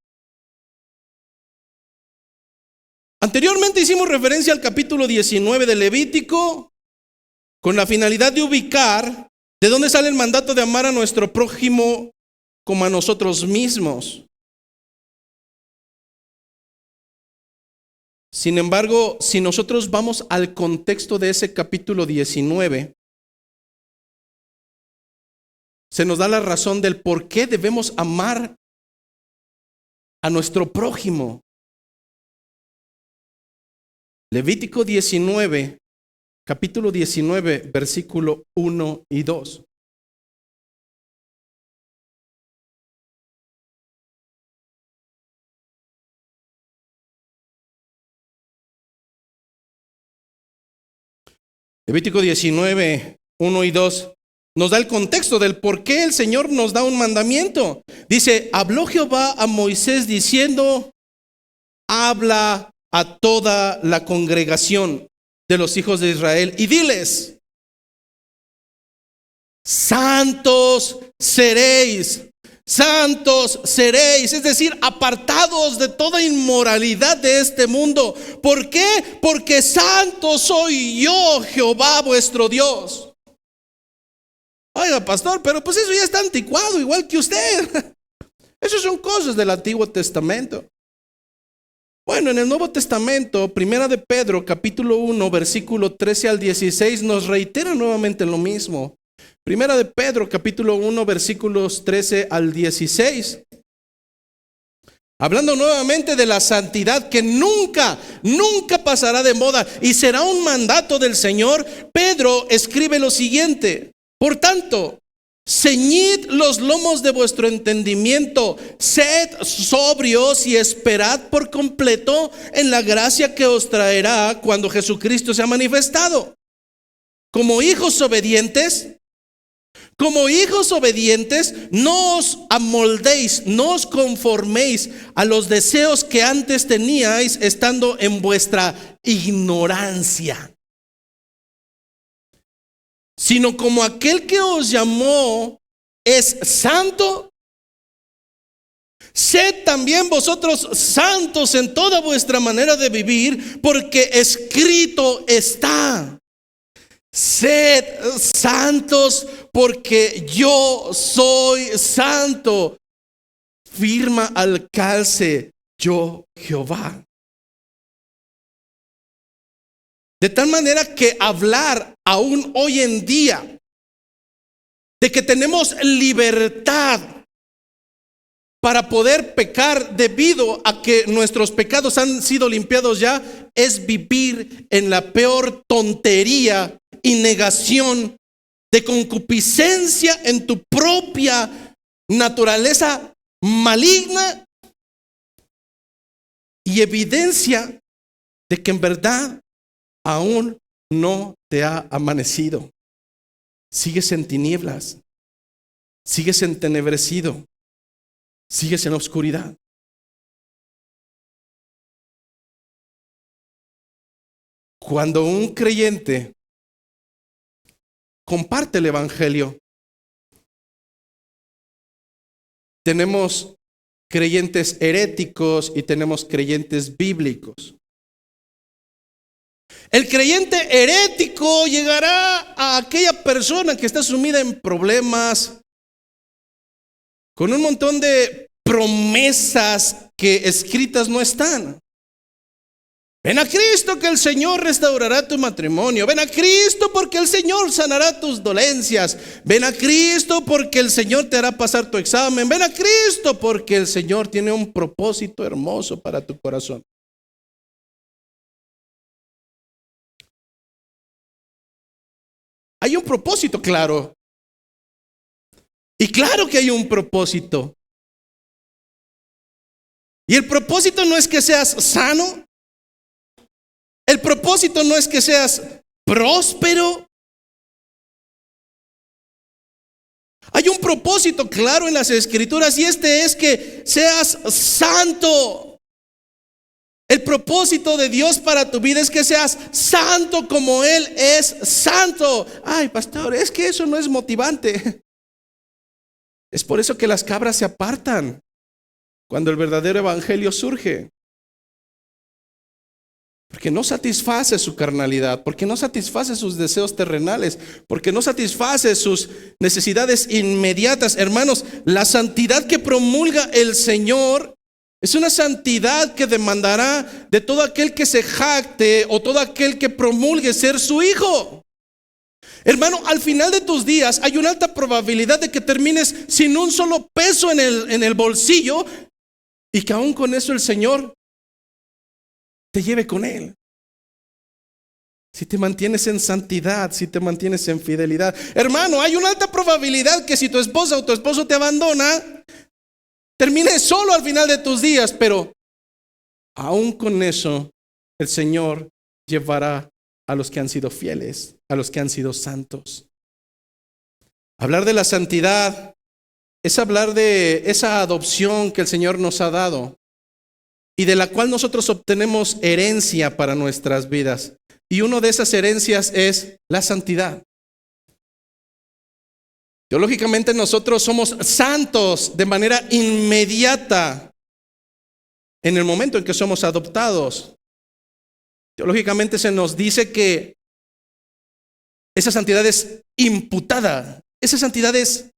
Anteriormente hicimos referencia al capítulo 19 de Levítico con la finalidad de ubicar de dónde sale el mandato de amar a nuestro prójimo como a nosotros mismos. Sin embargo, si nosotros vamos al contexto de ese capítulo 19, se nos da la razón del por qué debemos amar a nuestro prójimo. Levítico 19, capítulo 19, versículo 1 y 2. Levítico 19, 1 y 2 nos da el contexto del por qué el Señor nos da un mandamiento. Dice, habló Jehová a Moisés diciendo, habla a toda la congregación de los hijos de Israel y diles, santos seréis. Santos seréis, es decir, apartados de toda inmoralidad de este mundo. ¿Por qué? Porque santo soy yo, Jehová vuestro Dios. Oiga, pastor, pero pues eso ya está anticuado, igual que usted. Esas son cosas del Antiguo Testamento. Bueno, en el Nuevo Testamento, Primera de Pedro, capítulo 1, versículo 13 al 16, nos reitera nuevamente lo mismo. Primera de Pedro, capítulo 1, versículos 13 al 16. Hablando nuevamente de la santidad que nunca pasará de moda y será un mandato del Señor, Pedro escribe lo siguiente: por tanto, ceñid los lomos de vuestro entendimiento, sed sobrios y esperad por completo en la gracia que os traerá cuando Jesucristo sea manifestado. Como hijos obedientes, no os amoldéis, no os conforméis a los deseos que antes teníais estando en vuestra ignorancia, sino como aquel que os llamó es santo, sed también vosotros santos en toda vuestra manera de vivir, porque escrito está: sed santos porque yo soy santo. Firma al calce yo Jehová. De tal manera que hablar aún hoy en día de que tenemos libertad para poder pecar debido a que nuestros pecados han sido limpiados ya, es vivir en la peor tontería y negación de concupiscencia en tu propia naturaleza maligna y evidencia de que en verdad aún no te ha amanecido. Sigues en tinieblas, sigues entenebrecido, sigues en la oscuridad. Cuando un creyente comparte el evangelio, tenemos creyentes heréticos y tenemos creyentes bíblicos. El creyente herético llegará a aquella persona que está sumida en problemas, con un montón de promesas que escritas no están. Ven a Cristo que el Señor restaurará tu matrimonio. Ven a Cristo porque el Señor sanará tus dolencias. Ven a Cristo porque el Señor te hará pasar tu examen. Ven a Cristo porque el Señor tiene un propósito hermoso para tu corazón. Hay un propósito, claro. Y claro que hay un propósito. Y el propósito no es que seas sano. El propósito no es que seas próspero. Hay un propósito claro en las Escrituras y este es que seas santo. El propósito de Dios para tu vida es que seas santo como Él es santo. Ay, pastor, es que eso no es motivante. Es por eso que las cabras se apartan cuando el verdadero evangelio surge. Porque no satisface su carnalidad, porque no satisface sus deseos terrenales, porque no satisface sus necesidades inmediatas. Hermanos, la santidad que promulga el Señor es una santidad que demandará de todo aquel que se jacte o todo aquel que promulgue ser su hijo. Hermano, al final de tus días hay una alta probabilidad de que termines sin un solo peso en el bolsillo y que aún con eso el Señor te lleve con Él. Si te mantienes en santidad, si te mantienes en fidelidad. Hermano, hay una alta probabilidad que si tu esposa o tu esposo te abandona, termines solo al final de tus días, pero aún con eso el Señor llevará a los que han sido fieles, a los que han sido santos. Hablar de la santidad es hablar de esa adopción que el Señor nos ha dado y de la cual nosotros obtenemos herencia para nuestras vidas. Y una de esas herencias es la santidad. Teológicamente nosotros somos santos de manera inmediata en el momento en que somos adoptados. Teológicamente se nos dice que esa santidad es imputada, esa santidad es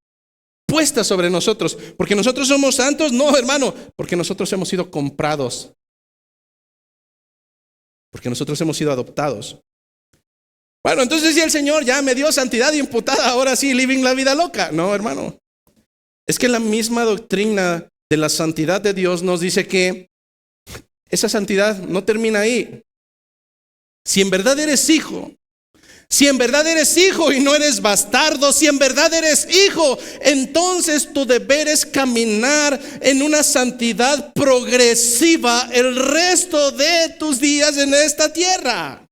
puesta sobre nosotros. ¿Porque nosotros somos santos? No, hermano, porque nosotros hemos sido comprados. Porque nosotros hemos sido adoptados. Bueno, entonces si el Señor ya me dio santidad imputada, ahora sí, living la vida loca. No, hermano. Es que la misma doctrina de la santidad de Dios nos dice que esa santidad no termina ahí. Si en verdad eres hijo, si en verdad eres hijo y no eres bastardo, si en verdad eres hijo, entonces tu deber es caminar en una santidad progresiva el resto de tus días en esta tierra.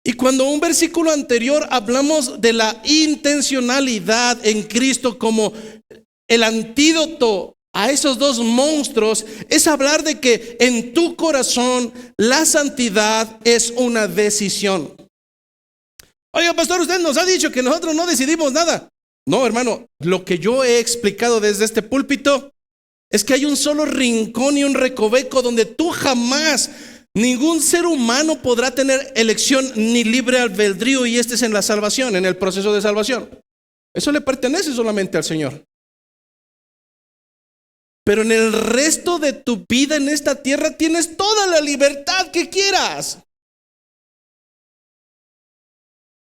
Y cuando un versículo anterior hablamos de la intencionalidad en Cristo como el antídoto a esos dos monstruos, es hablar de que en tu corazón la santidad es una decisión. Oiga, pastor, usted nos ha dicho que nosotros no decidimos nada. No, hermano, lo que yo he explicado desde este púlpito es que hay un solo rincón y un recoveco donde tú jamás, ningún ser humano podrá tener elección ni libre albedrío, y este es en la salvación, en el proceso de salvación. Eso le pertenece solamente al Señor. Pero en el resto de tu vida en esta tierra tienes toda la libertad que quieras.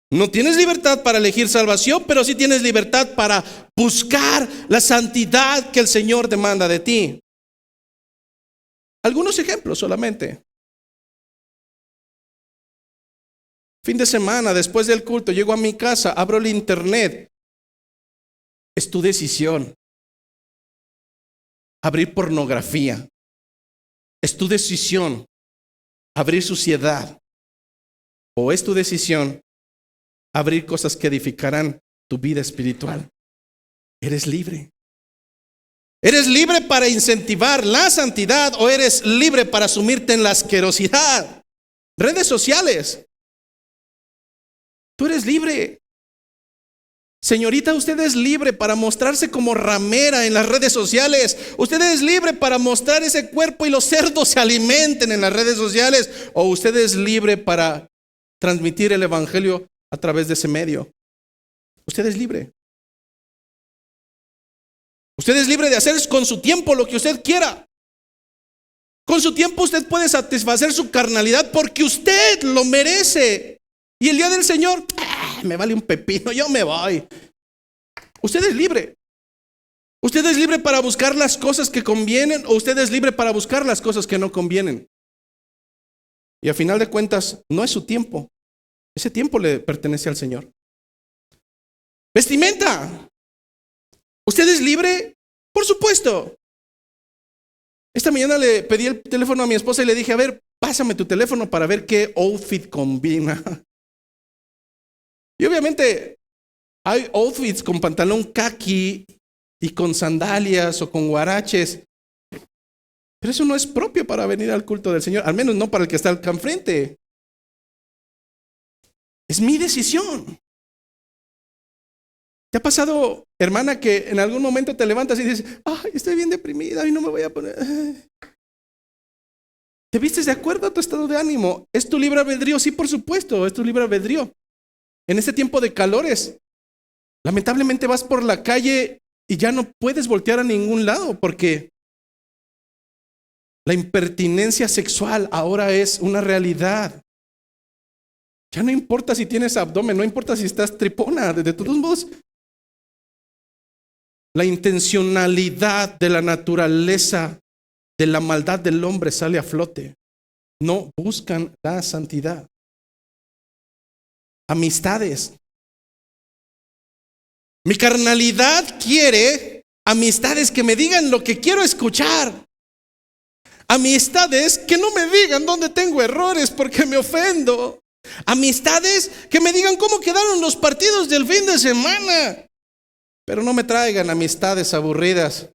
No tienes libertad para elegir salvación, pero sí tienes libertad para buscar la santidad que el Señor demanda de ti. Algunos ejemplos solamente. Fin de semana, después del culto, llego a mi casa, abro el internet. Es tu decisión. Abrir pornografía. Es tu decisión abrir suciedad. O es tu decisión abrir cosas que edificarán tu vida espiritual. Eres libre. ¿Eres libre para incentivar la santidad o eres libre para sumirte en la asquerosidad? Redes sociales. Tú eres libre. Señorita, usted es libre para mostrarse como ramera en las redes sociales. Usted es libre para mostrar ese cuerpo y los cerdos se alimenten en las redes sociales. O usted es libre para transmitir el evangelio a través de ese medio. Usted es libre. Usted es libre de hacer con su tiempo lo que usted quiera. Con su tiempo usted puede satisfacer su carnalidad porque usted lo merece. Y el día del Señor, me vale un pepino, yo me voy. Usted es libre. Usted es libre para buscar las cosas que convienen, o usted es libre para buscar las cosas que no convienen. Y a final de cuentas, no es su tiempo. Ese tiempo le pertenece al Señor. Vestimenta. ¿Usted es libre? Por supuesto. Esta mañana le pedí el teléfono a mi esposa y le dije, a ver, pásame tu teléfono para ver qué outfit combina. Y obviamente hay outfits con pantalón caqui y con sandalias o con guaraches. Pero eso no es propio para venir al culto del Señor, al menos no para el que está acá enfrente. Es mi decisión. ¿Te ha pasado, hermana, que en algún momento te levantas y dices, ay, estoy bien deprimida y no me voy a poner? ¿Te vistes de acuerdo a tu estado de ánimo? ¿Es tu libre albedrío? Sí, por supuesto, es tu libre albedrío. En este tiempo de calores, lamentablemente vas por la calle y ya no puedes voltear a ningún lado porque la impertinencia sexual ahora es una realidad. Ya no importa si tienes abdomen, no importa si estás tripona, de todos modos, la intencionalidad de la naturaleza, de la maldad del hombre sale a flote. No buscan la santidad. Amistades. Mi carnalidad quiere amistades que me digan lo que quiero escuchar. Amistades que no me digan dónde tengo errores porque me ofendo. Amistades que me digan cómo quedaron los partidos del fin de semana. Pero no me traigan amistades aburridas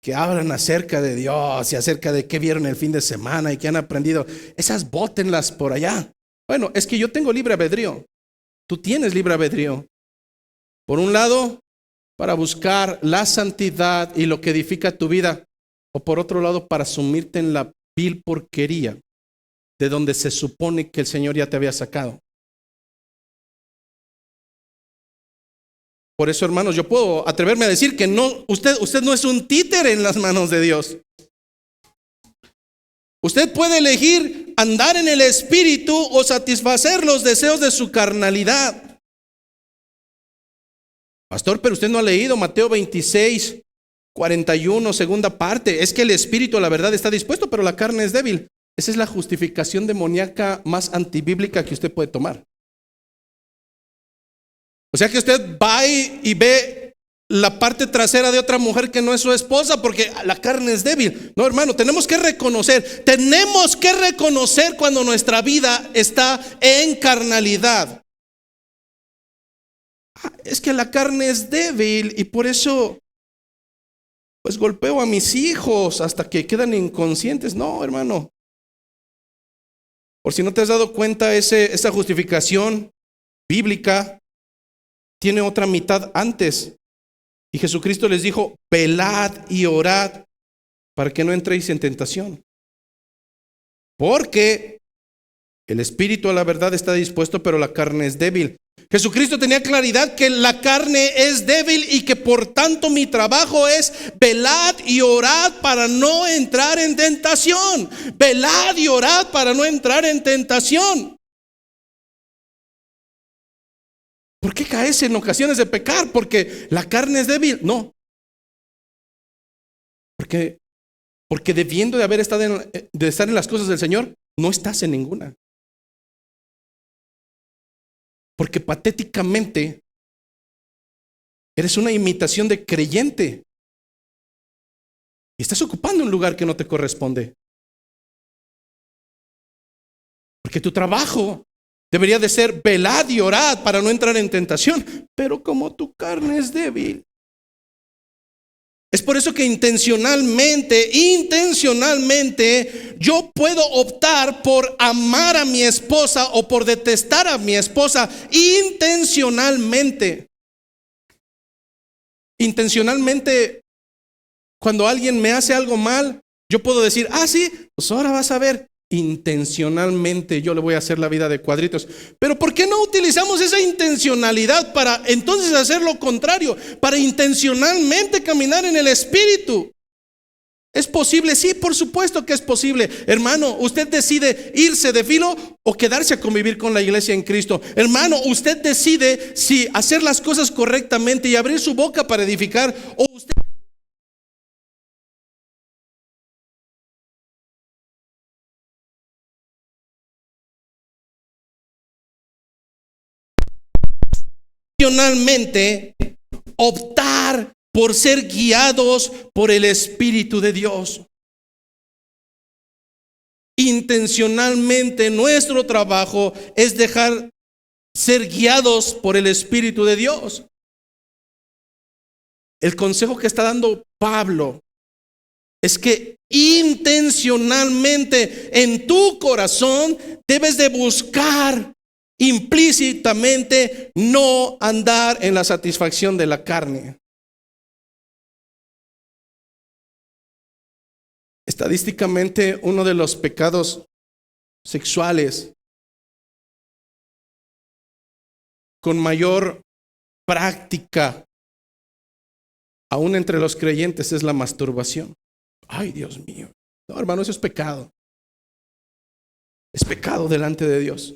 que hablan acerca de Dios y acerca de qué vieron el fin de semana y qué han aprendido. Esas bótenlas por allá. Bueno, es que yo tengo libre albedrío. Tú tienes libre albedrío. Por un lado, para buscar la santidad y lo que edifica tu vida. O por otro lado, para sumirte en la vil porquería de donde se supone que el Señor ya te había sacado. Por eso, hermanos, yo puedo atreverme a decir que no, usted no es un títere en las manos de Dios. Usted puede elegir andar en el Espíritu o satisfacer los deseos de su carnalidad. Pastor, pero usted no ha leído Mateo 26, 41, segunda parte. Es que el Espíritu, la verdad, está dispuesto, pero la carne es débil. Esa es la justificación demoníaca más antibíblica que usted puede tomar. O sea que usted va y ve la parte trasera de otra mujer que no es su esposa porque la carne es débil. No, hermano, tenemos que reconocer cuando nuestra vida está en carnalidad. Es que la carne es débil y por eso pues golpeo a mis hijos hasta que quedan inconscientes. No, hermano. Por si no te has dado cuenta, esa justificación bíblica tiene otra mitad antes. Y Jesucristo les dijo: velad y orad para que no entréis en tentación. Porque el espíritu a la verdad está dispuesto, pero la carne es débil. Jesucristo tenía claridad que la carne es débil y que por tanto mi trabajo es velad y orad para no entrar en tentación. Velad y orad para no entrar en tentación. ¿Por qué caes en ocasiones de pecar? ¿Porque la carne es débil? No. Porque debiendo de haber estado de estar en las cosas del Señor, no estás en ninguna. Porque patéticamente eres una imitación de creyente y estás ocupando un lugar que no te corresponde. Porque tu trabajo debería de ser velad y orad para no entrar en tentación, pero como tu carne es débil. Es por eso que intencionalmente, yo puedo optar por amar a mi esposa o por detestar a mi esposa intencionalmente. Intencionalmente, cuando alguien me hace algo mal, yo puedo decir: sí, pues ahora vas a ver. Intencionalmente yo le voy a hacer la vida de cuadritos. Pero ¿por qué no utilizamos esa intencionalidad para entonces hacer lo contrario? Para intencionalmente caminar en el Espíritu. ¿Es posible? Sí, por supuesto que es posible. Hermano, usted decide irse de filo o quedarse a convivir con la iglesia en Cristo. Hermano, usted decide si hacer las cosas correctamente y abrir su boca para edificar, o usted intencionalmente optar por ser guiados por el Espíritu de Dios. Intencionalmente nuestro trabajo es dejar ser guiados por el Espíritu de Dios. El consejo que está dando Pablo es que intencionalmente en tu corazón debes de buscar implícitamente no andar en la satisfacción de la carne. Estadísticamente, uno de los pecados sexuales con mayor práctica aún entre los creyentes es la masturbación. Ay, Dios mío. No, hermano, eso es pecado. Es pecado delante de Dios.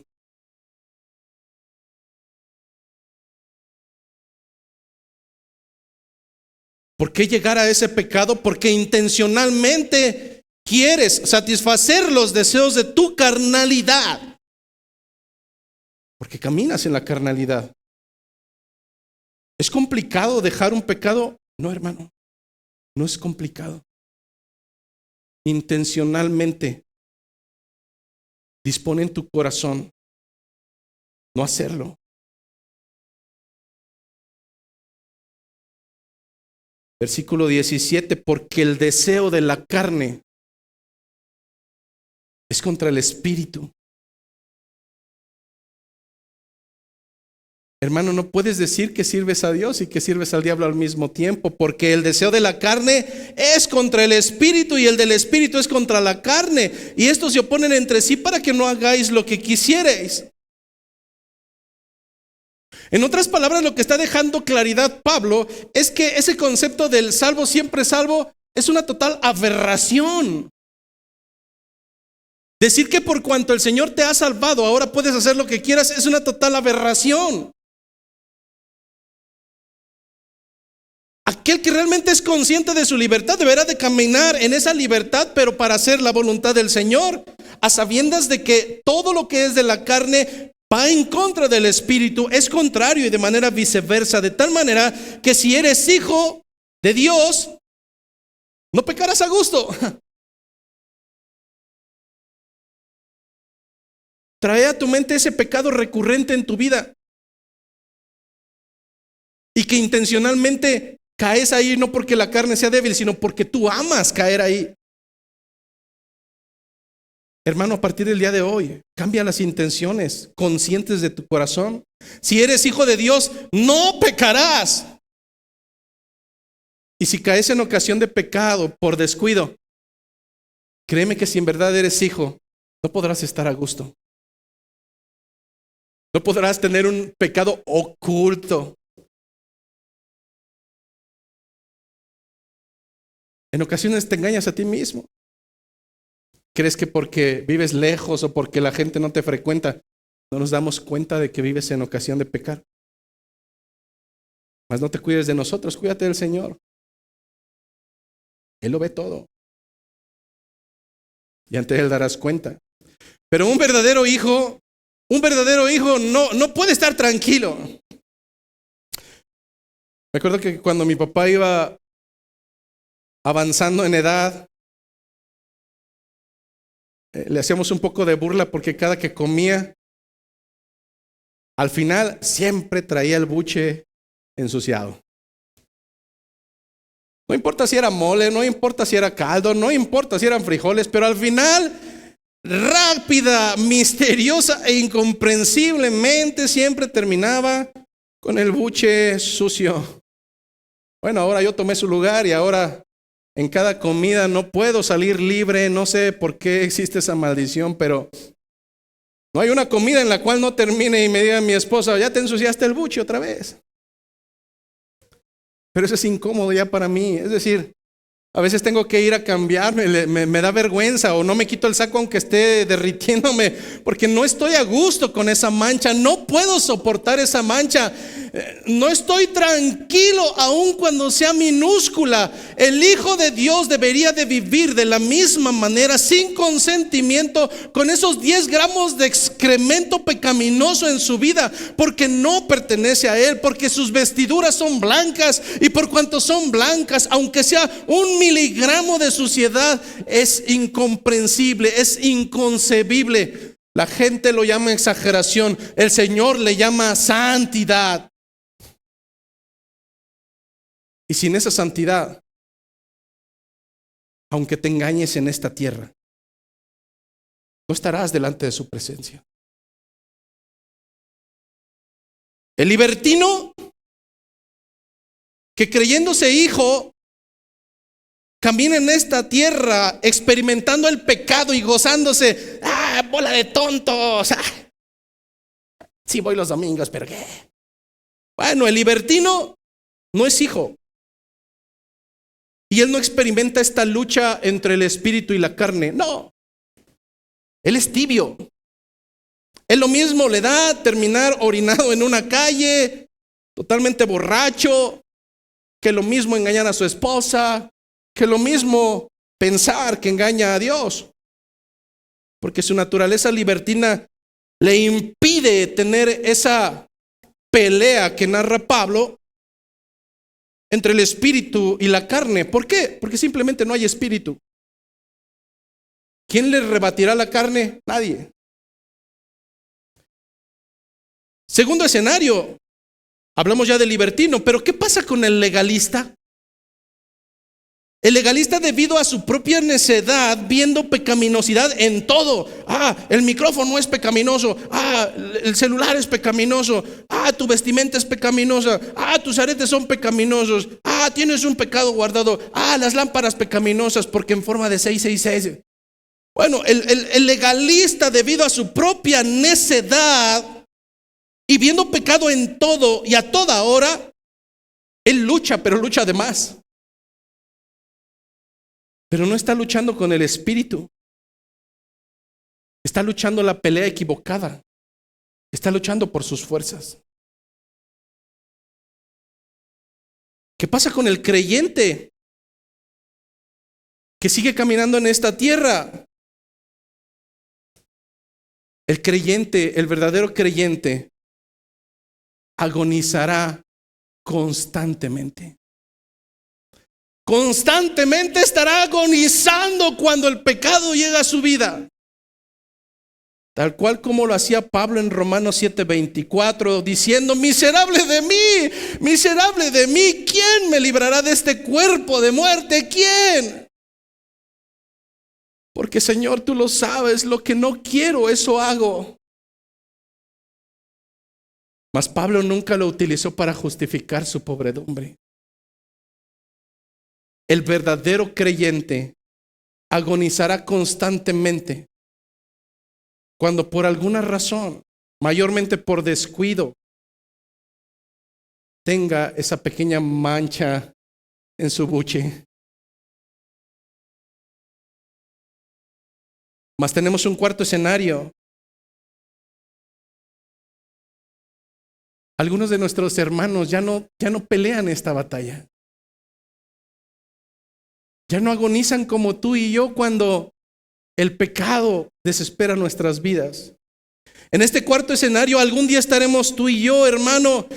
¿Por qué llegar a ese pecado? Porque intencionalmente quieres satisfacer los deseos de tu carnalidad. Porque caminas en la carnalidad. ¿Es complicado dejar un pecado? No, hermano, no es complicado. intencionalmente dispone en tu corazón no hacerlo. Versículo 17, porque el deseo de la carne es contra el espíritu. Hermano, no puedes decir que sirves a Dios y que sirves al diablo al mismo tiempo, porque el deseo de la carne es contra el espíritu y el del espíritu es contra la carne, y estos se oponen entre sí para que no hagáis lo que quisierais. En otras palabras, lo que está dejando claridad Pablo es que ese concepto del salvo siempre salvo es una total aberración. Decir que por cuanto el Señor te ha salvado ahora puedes hacer lo que quieras es una total aberración. Aquel que realmente es consciente de su libertad deberá de caminar en esa libertad, pero para hacer la voluntad del Señor, a sabiendas de que todo lo que es de la carne va en contra del espíritu, es contrario y de manera viceversa, de tal manera que si eres hijo de Dios, no pecarás a gusto. Trae a tu mente ese pecado recurrente en tu vida y que intencionalmente caes ahí no porque la carne sea débil, sino porque tú amas caer ahí. Hermano, a partir del día de hoy, cambia las intenciones conscientes de tu corazón. Si eres hijo de Dios, no pecarás. Y si caes en ocasión de pecado por descuido, créeme que si en verdad eres hijo, no podrás estar a gusto. No podrás tener un pecado oculto. En ocasiones te engañas a ti mismo. ¿Crees que porque vives lejos o porque la gente no te frecuenta, no nos damos cuenta de que vives en ocasión de pecar? Mas no te cuides de nosotros, cuídate del Señor. Él lo ve todo. Y ante Él darás cuenta. Pero un verdadero hijo no puede estar tranquilo. Me acuerdo que cuando mi papá iba avanzando en edad, le hacíamos un poco de burla porque cada que comía, al final siempre traía el buche ensuciado. No importa si era mole, no importa si era caldo, no importa si eran frijoles, pero al final, rápida, misteriosa e incomprensiblemente siempre terminaba con el buche sucio. Bueno, ahora yo tomé su lugar y ahora en cada comida no puedo salir libre, no sé por qué existe esa maldición, pero no hay una comida en la cual no termine y me diga mi esposa, ya te ensuciaste el buche otra vez. Pero eso es incómodo ya para mí, es decir, a veces tengo que ir a cambiarme, me da vergüenza o no me quito el saco aunque esté derritiéndome porque no estoy a gusto con esa mancha, no puedo soportar esa mancha, no estoy tranquilo aun cuando sea minúscula. El Hijo de Dios debería de vivir de la misma manera, sin consentimiento, con esos 10 gramos de excremento pecaminoso en su vida, porque no pertenece a Él, porque sus vestiduras son blancas y por cuanto son blancas, aunque sea 1 miligramo de suciedad, es incomprensible, es inconcebible. La gente lo llama exageración, el Señor le llama santidad. Y sin esa santidad, aunque te engañes en esta tierra, no estarás delante de su presencia. El libertino que creyéndose hijo camina en esta tierra experimentando el pecado y gozándose, bola de tontos, sí voy los domingos, pero qué. Bueno, el libertino no es hijo. Y él no experimenta esta lucha entre el espíritu y la carne. No, él es tibio. Él lo mismo le da terminar orinado en una calle, totalmente borracho, que lo mismo engañar a su esposa, que lo mismo pensar que engaña a Dios. Porque su naturaleza libertina le impide tener esa pelea que narra Pablo entre el espíritu y la carne. ¿Por qué? Porque simplemente no hay espíritu. ¿Quién le rebatirá la carne? Nadie. Segundo escenario, hablamos ya del libertino, pero ¿qué pasa con el legalista? El legalista, debido a su propia necedad, viendo pecaminosidad en todo. El micrófono es pecaminoso. El celular es pecaminoso. Tu vestimenta es pecaminosa. Tus aretes son pecaminosos. Tienes un pecado guardado. Las lámparas pecaminosas porque en forma de 666. Bueno, el legalista, debido a su propia necedad y viendo pecado en todo y a toda hora, él lucha, pero lucha de más. Pero no está luchando con el espíritu. Está luchando la pelea equivocada. Está luchando por sus fuerzas. ¿Qué pasa con el creyente que sigue caminando en esta tierra? El creyente, el verdadero creyente, agonizará constantemente. Constantemente estará agonizando cuando el pecado llega a su vida. Tal cual como lo hacía Pablo en Romanos 7:24, diciendo: miserable de mí, ¿quién me librará de este cuerpo de muerte? ¿Quién? Porque Señor, tú lo sabes, lo que no quiero, eso hago. Mas Pablo nunca lo utilizó para justificar su pobredumbre. El verdadero creyente agonizará constantemente cuando por alguna razón, mayormente por descuido, tenga esa pequeña mancha en su buche. Mas tenemos un cuarto escenario. Algunos de nuestros hermanos ya no pelean esta batalla. Ya no agonizan como tú y yo cuando el pecado desespera nuestras vidas. En este cuarto escenario, algún día estaremos tú y yo, hermano,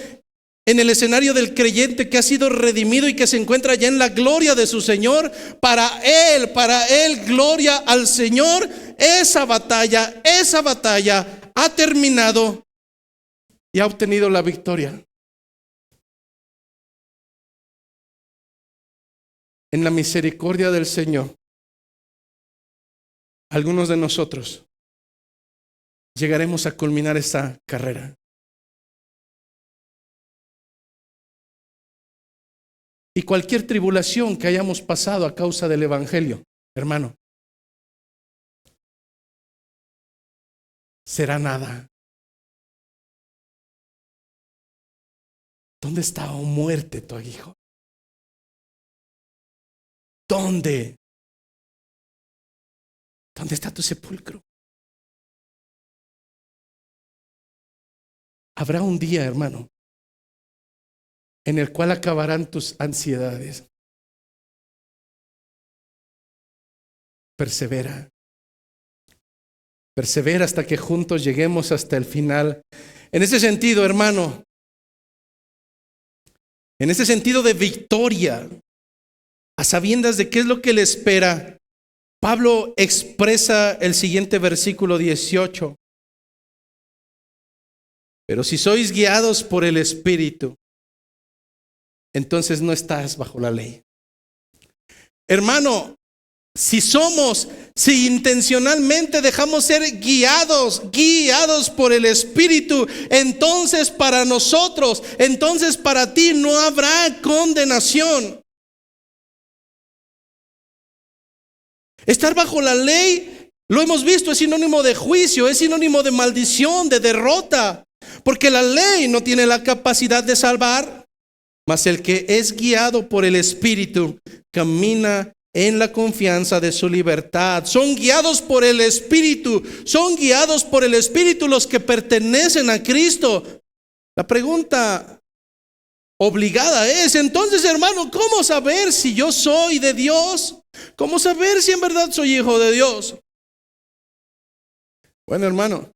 en el escenario del creyente que ha sido redimido y que se encuentra ya en la gloria de su Señor. Para Él, gloria al Señor. Esa batalla ha terminado y ha obtenido la victoria. En la misericordia del Señor, algunos de nosotros llegaremos a culminar esta carrera. Y cualquier tribulación que hayamos pasado a causa del Evangelio, hermano, será nada. ¿Dónde está, oh muerte, tu aguijón? ¿Dónde? ¿Dónde está tu sepulcro? Habrá un día, hermano, en el cual acabarán tus ansiedades. Persevera. Persevera hasta que juntos lleguemos hasta el final. En ese sentido, hermano, en ese sentido de victoria, a sabiendas de qué es lo que le espera, Pablo expresa el siguiente versículo 18. Pero si sois guiados por el Espíritu, entonces no estás bajo la ley. Hermano, si intencionalmente dejamos ser guiados por el Espíritu, entonces para nosotros, entonces para ti no habrá condenación. Estar bajo la ley, lo hemos visto, es sinónimo de juicio, es sinónimo de maldición, de derrota, porque la ley no tiene la capacidad de salvar, mas el que es guiado por el Espíritu camina en la confianza de su libertad. Son guiados por el Espíritu los que pertenecen a Cristo. La pregunta obligada es, entonces, hermano, ¿cómo saber si yo soy de Dios? ¿Cómo saber si en verdad soy hijo de Dios? Bueno, hermano,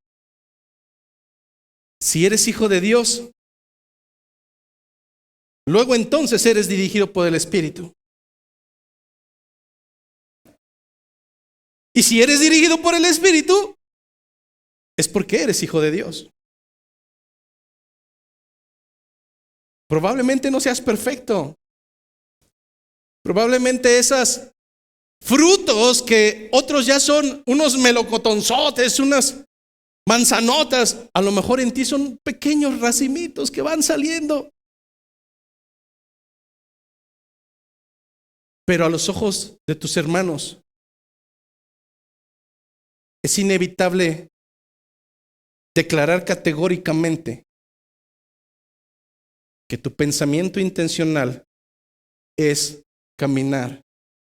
si eres hijo de Dios, luego entonces eres dirigido por el Espíritu. Y si eres dirigido por el Espíritu, es porque eres hijo de Dios. Probablemente no seas perfecto. Probablemente esos frutos que otros ya son unos melocotonzotes, unas manzanotas, a lo mejor en ti son pequeños racimitos que van saliendo. Pero a los ojos de tus hermanos es inevitable declarar categóricamente que tu pensamiento intencional es caminar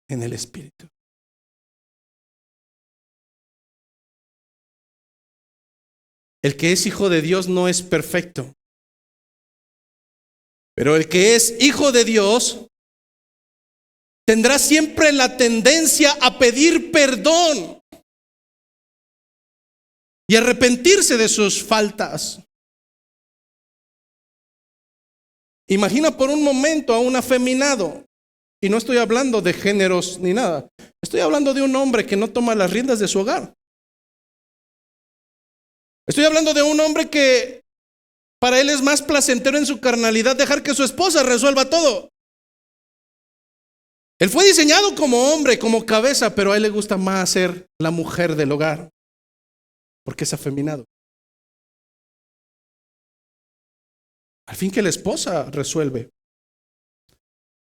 en el Espíritu. El que es hijo de Dios no es perfecto, pero el que es hijo de Dios tendrá siempre la tendencia a pedir perdón y arrepentirse de sus faltas. Imagina por un momento a un afeminado, y no estoy hablando de géneros ni nada, estoy hablando de un hombre que no toma las riendas de su hogar. Estoy hablando de un hombre que para él es más placentero en su carnalidad dejar que su esposa resuelva todo. Él fue diseñado como hombre, como cabeza, pero a él le gusta más ser la mujer del hogar, porque es afeminado. Al fin que la esposa resuelve.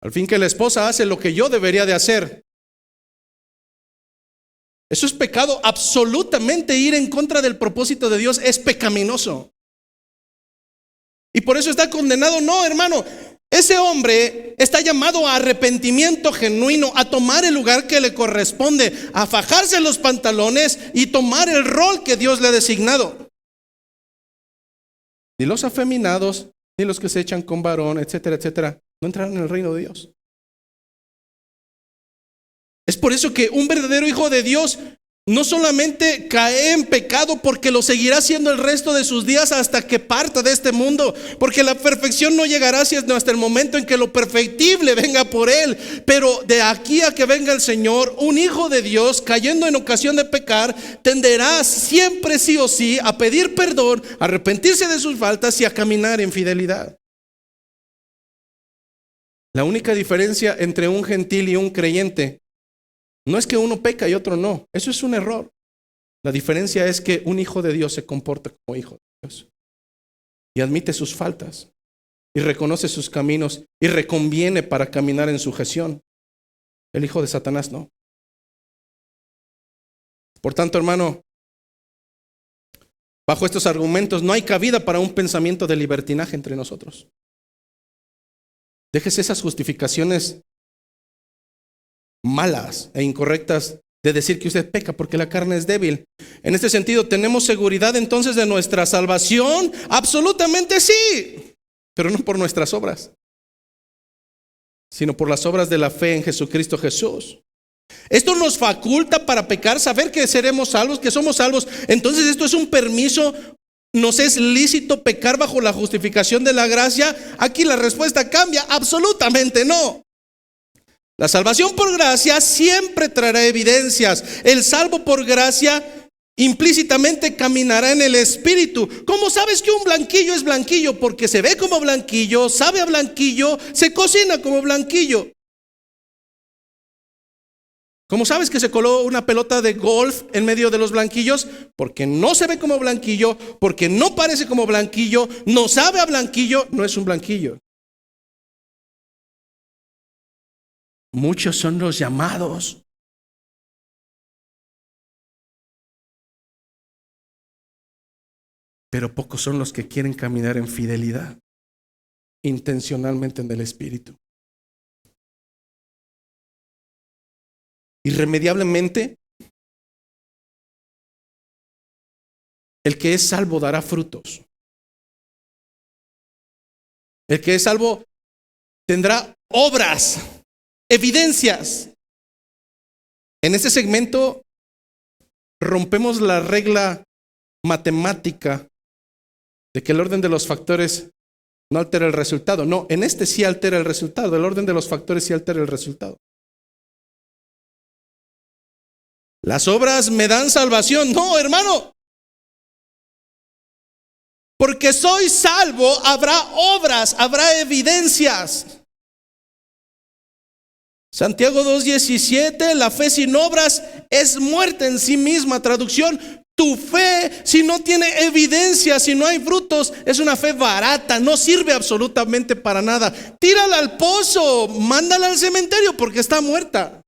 Al fin que la esposa hace lo que yo debería de hacer. Eso es pecado. Absolutamente ir en contra del propósito de Dios es pecaminoso. Y por eso está condenado. No, hermano. Ese hombre está llamado a arrepentimiento genuino, a tomar el lugar que le corresponde, a fajarse los pantalones y tomar el rol que Dios le ha designado. Ni los afeminados, ni los que se echan con varón, etcétera, etcétera, no entrarán en el reino de Dios. Es por eso que un verdadero hijo de Dios no solamente cae en pecado, porque lo seguirá haciendo el resto de sus días hasta que parta de este mundo, porque la perfección no llegará sino hasta el momento en que lo perfectible venga por él. Pero de aquí a que venga el Señor, un hijo de Dios cayendo en ocasión de pecar tenderá siempre sí o sí a pedir perdón, a arrepentirse de sus faltas y a caminar en fidelidad. La única diferencia entre un gentil y un creyente no es que uno peca y otro no. Eso es un error. La diferencia es que un hijo de Dios se comporta como hijo de Dios y admite sus faltas y reconoce sus caminos y reconviene para caminar en sujeción. El hijo de Satanás no. Por tanto, hermano, bajo estos argumentos no hay cabida para un pensamiento de libertinaje entre nosotros. Déjese esas justificaciones malas e incorrectas de decir que usted peca porque la carne es débil. En este sentido, ¿tenemos seguridad entonces de nuestra salvación? Absolutamente sí, pero no por nuestras obras, sino por las obras de la fe en Jesucristo Jesús. Esto nos faculta para pecar, saber que seremos salvos, que somos salvos. Entonces esto es un permiso. ¿Nos es lícito pecar bajo la justificación de la gracia? Aquí la respuesta cambia, absolutamente no. La salvación por gracia siempre traerá evidencias. El salvo por gracia implícitamente caminará en el Espíritu. ¿Cómo sabes que un blanquillo es blanquillo? Porque se ve como blanquillo, sabe a blanquillo, se cocina como blanquillo. ¿Cómo sabes que se coló una pelota de golf en medio de los blanquillos? Porque no se ve como blanquillo, porque no parece como blanquillo, no sabe a blanquillo, no es un blanquillo. Muchos son los llamados, pero pocos son los que quieren caminar en fidelidad, intencionalmente en el Espíritu. Irremediablemente, el que es salvo dará frutos. El que es salvo tendrá obras, evidencias. En este segmento rompemos la regla matemática de que el orden de los factores no altera el resultado. No, en este sí altera el resultado. El orden de los factores sí altera el resultado. Las obras me dan salvación. No, hermano. Porque soy salvo, habrá obras, habrá evidencias. Santiago 2:17, la fe sin obras es muerte en sí misma. Traducción, tu fe, si no tiene evidencia, si no hay frutos, es una fe barata, no sirve absolutamente para nada. Tírala al pozo, mándala al cementerio porque está muerta.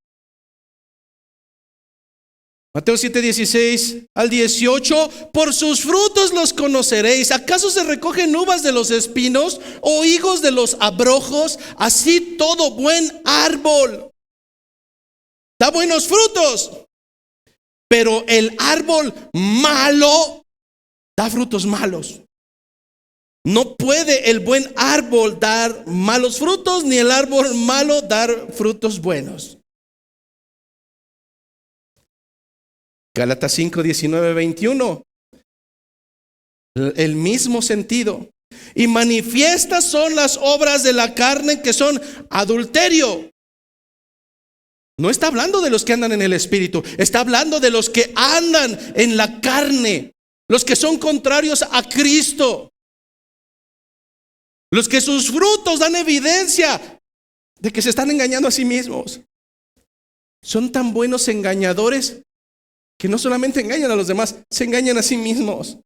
Mateo 7:16 al 18, por sus frutos los conoceréis. ¿Acaso se recogen uvas de los espinos o higos de los abrojos? Así todo buen árbol da buenos frutos, pero el árbol malo da frutos malos. No puede el buen árbol dar malos frutos, ni el árbol malo dar frutos buenos. Gálatas 5:19-21, el mismo sentido. Y manifiestas son las obras de la carne, que son adulterio. No está hablando de los que andan en el espíritu, está hablando de los que andan en la carne, los que son contrarios a Cristo, los que sus frutos dan evidencia de que se están engañando a sí mismos. Son tan buenos engañadores que no solamente engañan a los demás, se engañan a sí mismos.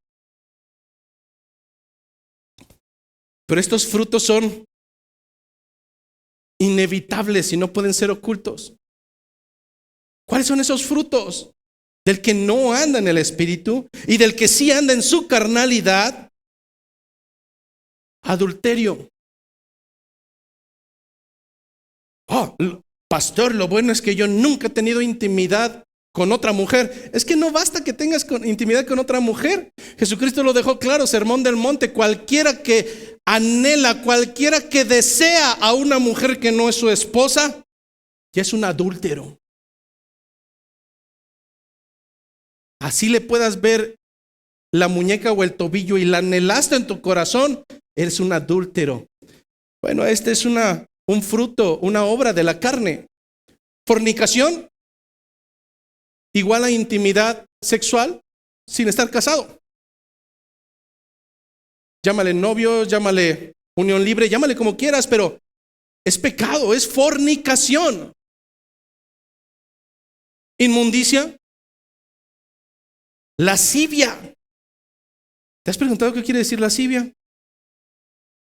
Pero estos frutos son inevitables y no pueden ser ocultos. ¿Cuáles son esos frutos? Del que no anda en el espíritu y del que sí anda en su carnalidad. Adulterio. Pastor, lo bueno es que yo nunca he tenido intimidad con otra mujer. Es que no basta que tengas intimidad con otra mujer. Jesucristo lo dejó claro, Sermón del Monte. Cualquiera que anhela, cualquiera que desea a una mujer que no es su esposa, ya es un adúltero. Así le puedas ver la muñeca o el tobillo y la anhelaste en tu corazón, eres un adúltero. Bueno, este es un fruto, una obra de la carne. Fornicación igual a intimidad sexual sin estar casado. Llámale novio, llámale unión libre, llámale como quieras, pero es pecado, es fornicación. Inmundicia. Lascivia. ¿Te has preguntado qué quiere decir lascivia?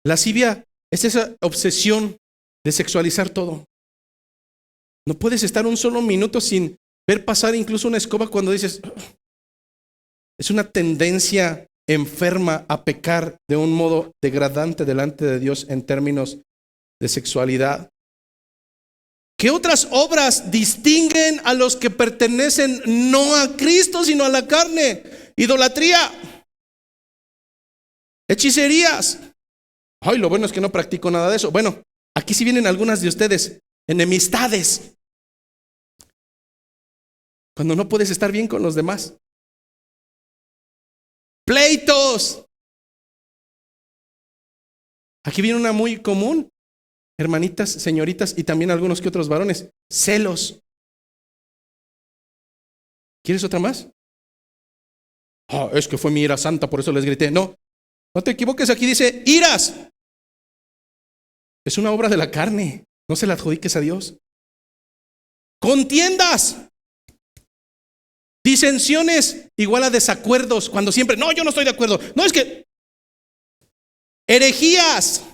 Lascivia es esa obsesión de sexualizar todo. No puedes estar un solo minuto sin ver pasar incluso una escoba cuando dices, es una tendencia enferma a pecar de un modo degradante delante de Dios en términos de sexualidad. ¿Qué otras obras distinguen a los que pertenecen no a Cristo sino a la carne? Idolatría, hechicerías. Ay, lo bueno es que no practico nada de eso. Bueno, aquí sí vienen algunas de ustedes. Enemistades. Cuando no puedes estar bien con los demás. Pleitos. Aquí viene una muy común. Hermanitas, señoritas y también algunos que otros varones. Celos. ¿Quieres otra más? Es que fue mi ira santa, por eso les grité. No te equivoques, aquí dice iras. Es una obra de la carne. No se la adjudiques a Dios. Contiendas. Disensiones igual a desacuerdos. Cuando siempre, no, yo no estoy de acuerdo. No, es que herejías.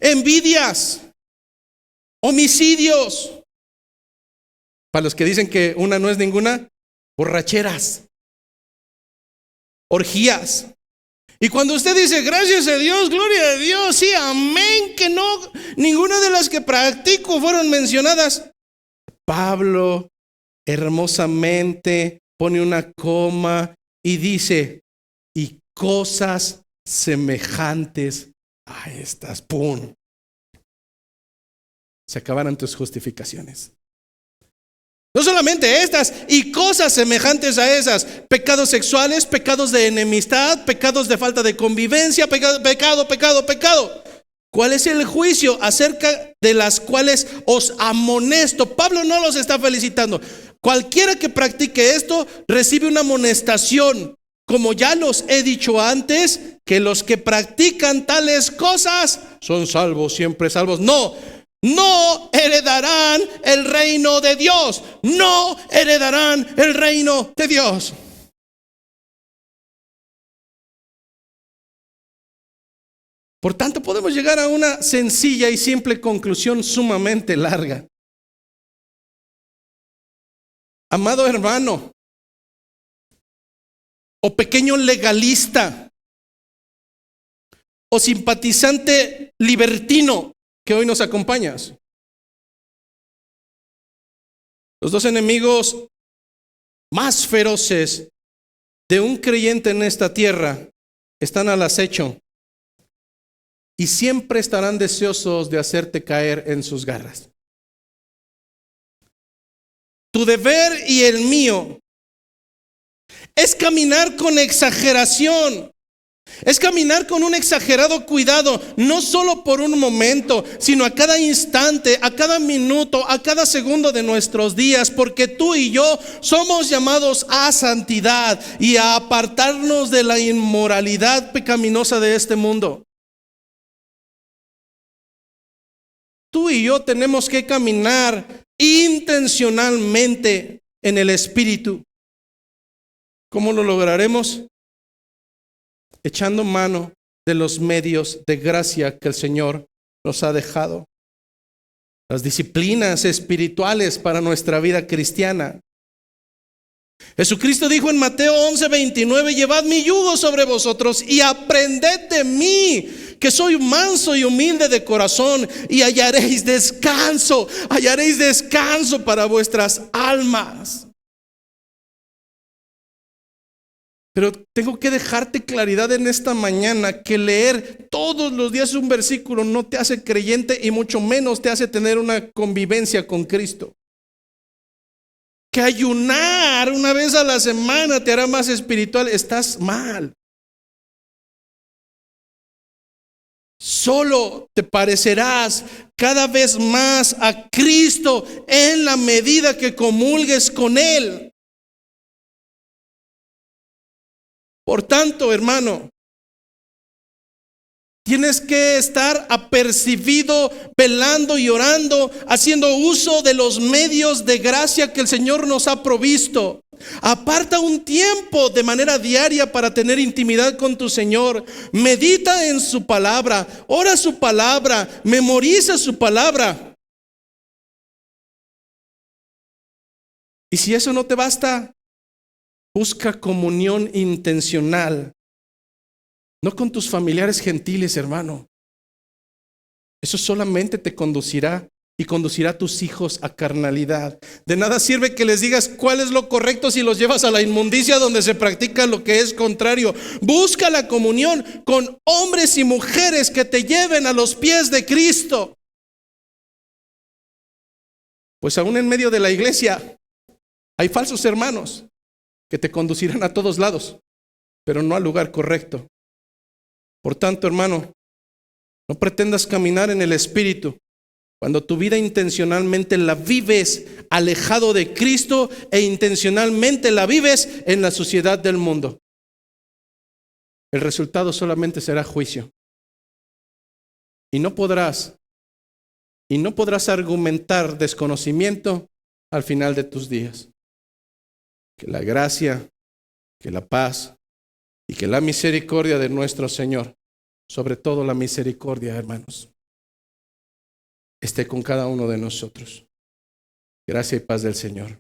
Envidias, homicidios. Para los que dicen que una no es ninguna, borracheras, orgías. Y cuando usted dice gracias a Dios, gloria a Dios, sí, amén, que no, ninguna de las que practico fueron mencionadas. Pablo hermosamente pone una coma y dice, y cosas semejantes a estas, ¡pum! Se acabaron tus justificaciones. No solamente estas y cosas semejantes a esas, pecados sexuales, pecados de enemistad, pecados de falta de convivencia, pecado. ¿Cuál es el juicio acerca de las cuales os amonesto? Pablo no los está felicitando. Cualquiera que practique esto recibe una amonestación. Como ya los he dicho antes, que los que practican tales cosas son salvos, siempre salvos. No heredarán el reino de Dios. No heredarán el reino de Dios. Por tanto, podemos llegar a una sencilla y simple conclusión sumamente larga. Amado hermano, o pequeño legalista, o simpatizante libertino que hoy nos acompañas. Los dos enemigos más feroces de un creyente en esta tierra están al acecho y siempre estarán deseosos de hacerte caer en sus garras. Tu deber y el mío es caminar con exageración. Es caminar con un exagerado cuidado, no solo por un momento, sino a cada instante, a cada minuto, a cada segundo de nuestros días, porque tú y yo somos llamados a santidad y a apartarnos de la inmoralidad pecaminosa de este mundo. Tú y yo tenemos que caminar intencionalmente en el Espíritu. ¿Cómo lo lograremos? Echando mano de los medios de gracia que el Señor nos ha dejado. Las disciplinas espirituales para nuestra vida cristiana. Jesucristo dijo en Mateo 11:29: llevad mi yugo sobre vosotros y aprended de mí, que soy manso y humilde de corazón, y hallaréis descanso para vuestras almas. Pero tengo que dejarte claridad en esta mañana que leer todos los días un versículo no te hace creyente y mucho menos te hace tener una convivencia con Cristo. Que ayunar una vez a la semana te hará más espiritual. Estás mal. Solo te parecerás cada vez más a Cristo en la medida que comulgues con Él. Por tanto, hermano, tienes que estar apercibido, velando y orando, haciendo uso de los medios de gracia que el Señor nos ha provisto. Aparta un tiempo de manera diaria para tener intimidad con tu Señor. Medita en su palabra, ora su palabra, memoriza su palabra. Y si eso no te basta, busca comunión intencional. No con tus familiares gentiles, hermano. Eso solamente te conducirá y conducirá a tus hijos a carnalidad. De nada sirve que les digas cuál es lo correcto si los llevas a la inmundicia donde se practica lo que es contrario. Busca la comunión con hombres y mujeres que te lleven a los pies de Cristo. Pues aún en medio de la iglesia hay falsos hermanos que te conducirán a todos lados, pero no al lugar correcto. Por tanto, hermano, no pretendas caminar en el Espíritu cuando tu vida intencionalmente la vives alejado de Cristo e intencionalmente la vives en la suciedad del mundo. El resultado solamente será juicio. Y no podrás argumentar desconocimiento al final de tus días. Que la gracia, que la paz y que la misericordia de nuestro Señor, sobre todo la misericordia, hermanos, esté con cada uno de nosotros. Gracia y paz del Señor.